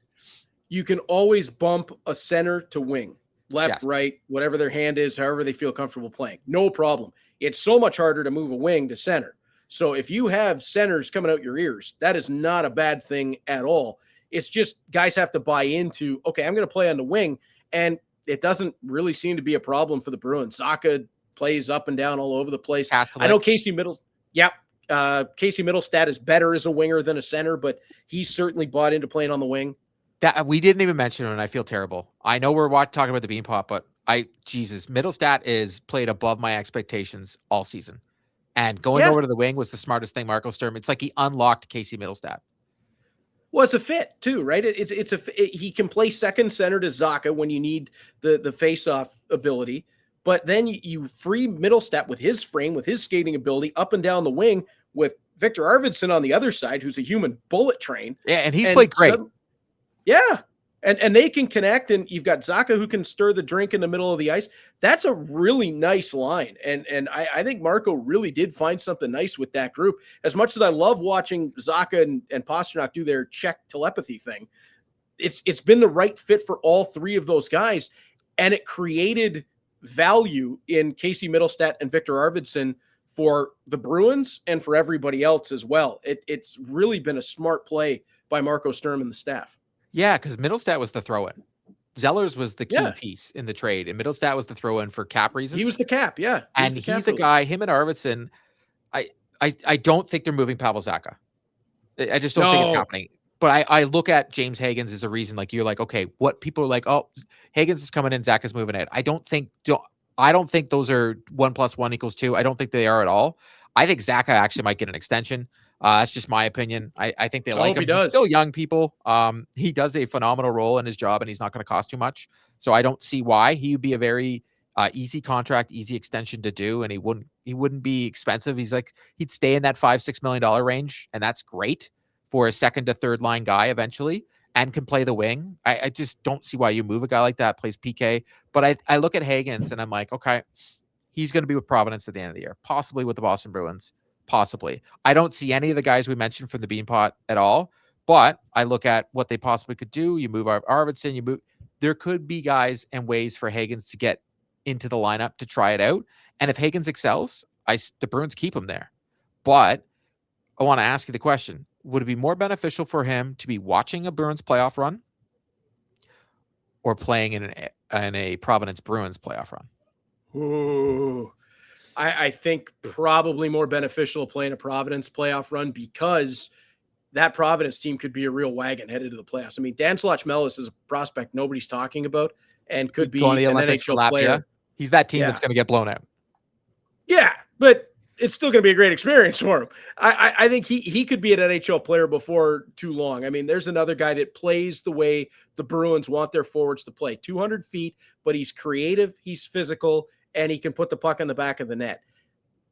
Speaker 2: You can always bump a center to wing, left, right, whatever their hand is, however they feel comfortable playing. No problem. It's so much harder to move a wing to center. So if you have centers coming out your ears, that is not a bad thing at all. It's just guys have to buy into, okay, I'm going to play on the wing, and it doesn't really seem to be a problem for the Bruins. Zaka plays up and down all over the place. I know Casey Casey Middlestat is better as a winger than a center, but he's certainly bought into playing on the wing.
Speaker 1: That we didn't even mention him, and I feel terrible. I know we're talking about the Beanpot, but Middlestat is played above my expectations all season. And going over to the wing was the smartest thing, Marco Sturm. It's like he unlocked Casey Middlestat.
Speaker 2: Well, it's a fit too, right? He can play second center to Zaka when you need the face-off ability, but then you free Middlestat with his frame, with his skating ability up and down the wing with Victor Arvidsson on the other side, who's a human bullet train.
Speaker 1: Yeah, and he's played great.
Speaker 2: And they can connect, and you've got Zaka who can stir the drink in the middle of the ice. That's a really nice line. And I think Marco really did find something nice with that group. As much as I love watching Zaka and Pasternak do their Czech telepathy thing, it's been the right fit for all three of those guys. And it created value in Casey Middlestat and Victor Arvidsson for the Bruins and for everybody else as well. It's really been a smart play by Marco Sturm and the staff.
Speaker 1: Yeah, because Middlestat was the throw-in. Zellers was the key piece in the trade, and Middlestat was the throw-in for cap reasons.
Speaker 2: He was the cap,
Speaker 1: And he's a guy, him and Arvidsson, I don't think they're moving Pavel Zaka. I just don't think it's happening. But I look at James Hagens as a reason, like you're like, okay, what people are like, oh, Hagens is coming in, Zaka's moving out. I don't think those are 1 + 1 = 2. I don't think they are at all. I think Zaka actually might get an extension. That's just my opinion. I think they like him. He's still young, people. He does a phenomenal role in his job, and he's not going to cost too much. So I don't see why. He would be a very easy contract, easy extension to do, and he wouldn't be expensive. He'd stay in that $5-6 million range, and that's great for a second to third line guy eventually, and can play the wing. I just don't see why you move a guy like that, plays PK. But I look at Hagens, and I'm like, okay, he's going to be with Providence at the end of the year, possibly with the Boston Bruins. Possibly. I don't see any of the guys we mentioned from the Beanpot at all, but I look at what they possibly could do. You move Arvidsson, there could be guys and ways for Hagens to get into the lineup to try it out. And if Hagens excels, the Bruins keep him there. But I want to ask you the question. Would it be more beneficial for him to be watching a Bruins playoff run or playing in a Providence Bruins playoff run?
Speaker 2: Ooh. I think probably more beneficial playing a Providence playoff run, because that Providence team could be a real wagon headed to the playoffs. I mean, Dan Slotch-Mellis is a prospect nobody's talking about and could be an NHL player.
Speaker 1: He's that team that's going to get blown out.
Speaker 2: Yeah, but it's still going to be a great experience for him. I think he could be an NHL player before too long. I mean, there's another guy that plays the way the Bruins want their forwards to play. 200 feet, but he's creative, he's physical, and he can put the puck on the back of the net.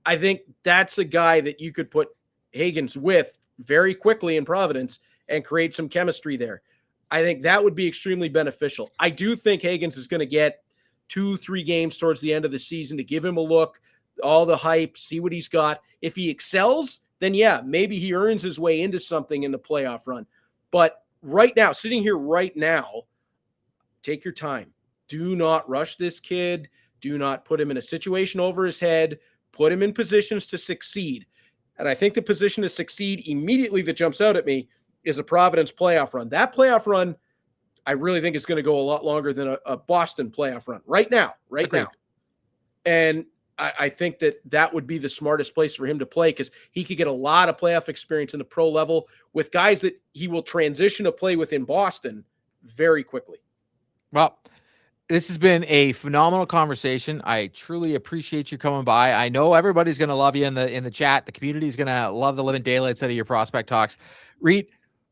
Speaker 2: I think that's a guy that you could put Hagens with very quickly in Providence and create some chemistry there. I think that would be extremely beneficial. I do think Hagens is going to get 2-3 games towards the end of the season to give him a look, all the hype, see what he's got. If he excels, then yeah, maybe he earns his way into something in the playoff run. But right now, sitting here right now, take your time. Do not rush this kid. Do not put him in a situation over his head. Put him in positions to succeed. And I think the position to succeed immediately that jumps out at me is a Providence playoff run. That playoff run, I really think is going to go a lot longer than a Boston playoff run right now. And I think that would be the smartest place for him to play, because he could get a lot of playoff experience in the pro level with guys that he will transition to play with in Boston very quickly.
Speaker 1: Well, this has been a phenomenal conversation. I truly appreciate you coming by. I know everybody's going to love you in the chat. The community is going to love the living daylights out of your prospect talks. Reed,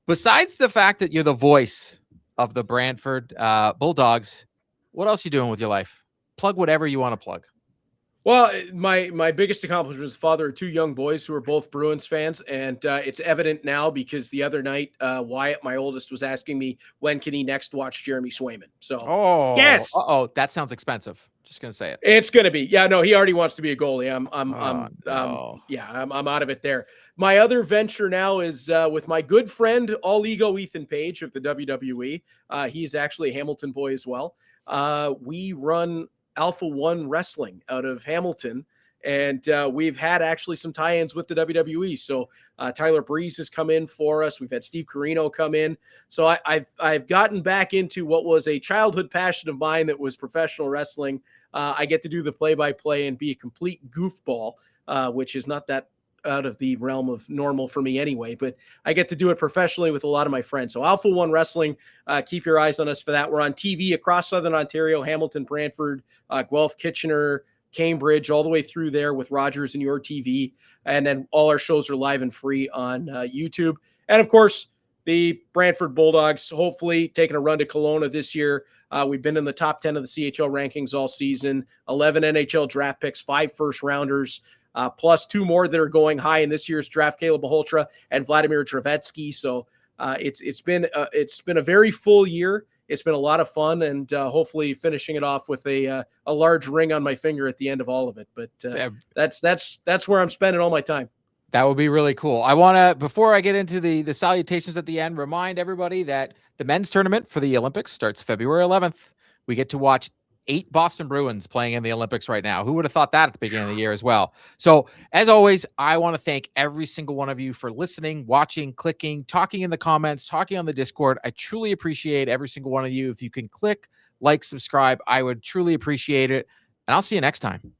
Speaker 1: besides the fact that you're the voice of the Bradford Bulldogs, what else are you doing with your life? Plug whatever you want to plug.
Speaker 2: Well, my biggest accomplishment is father of 2 young boys who are both Bruins fans, and it's evident now because the other night Wyatt, my oldest, was asking me when can he next watch Jeremy Swayman. So, yes,
Speaker 1: that sounds expensive. Just gonna say it.
Speaker 2: It's gonna be. Yeah, no, he already wants to be a goalie. I'm out of it there. My other venture now is with my good friend All Ego Ethan Page of the WWE. He's actually a Hamilton boy as well. We run Alpha One Wrestling out of Hamilton, and we've had actually some tie-ins with the WWE. So Tyler Breeze has come in for us. We've had Steve Carino come in. So I've gotten back into what was a childhood passion of mine, that was professional wrestling. I get to do the play-by-play and be a complete goofball, which is not that out of the realm of normal for me anyway, but I get to do it professionally with a lot of my friends. So Alpha One Wrestling, keep your eyes on us for that. We're on TV across Southern Ontario, Hamilton, Brantford, Guelph, Kitchener, Cambridge, all the way through there with Rogers and Your TV. And then all our shows are live and free on YouTube. And of course, the Bradford Bulldogs, hopefully taking a run to Kelowna this year. We've been in the top 10 of the CHL rankings all season, 11 NHL draft picks, 5 first-rounders, plus 2 more that are going high in this year's draft, Caleb Maholtra and Vladimir Travetsky. So it's been a very full year. It's been a lot of fun, and hopefully finishing it off with a large ring on my finger at the end of all of it. But that's where I'm spending all my time.
Speaker 1: That would be really cool. I want to, before I get into the salutations at the end, remind everybody that the men's tournament for the Olympics starts February 11th. We get to watch 8 Boston Bruins playing in the Olympics right now. Who would have thought that at the beginning of the year as well? So as always, I want to thank every single one of you for listening, watching, clicking, talking in the comments, talking on the Discord. I truly appreciate every single one of you. If you can click, like, subscribe, I would truly appreciate it. And I'll see you next time.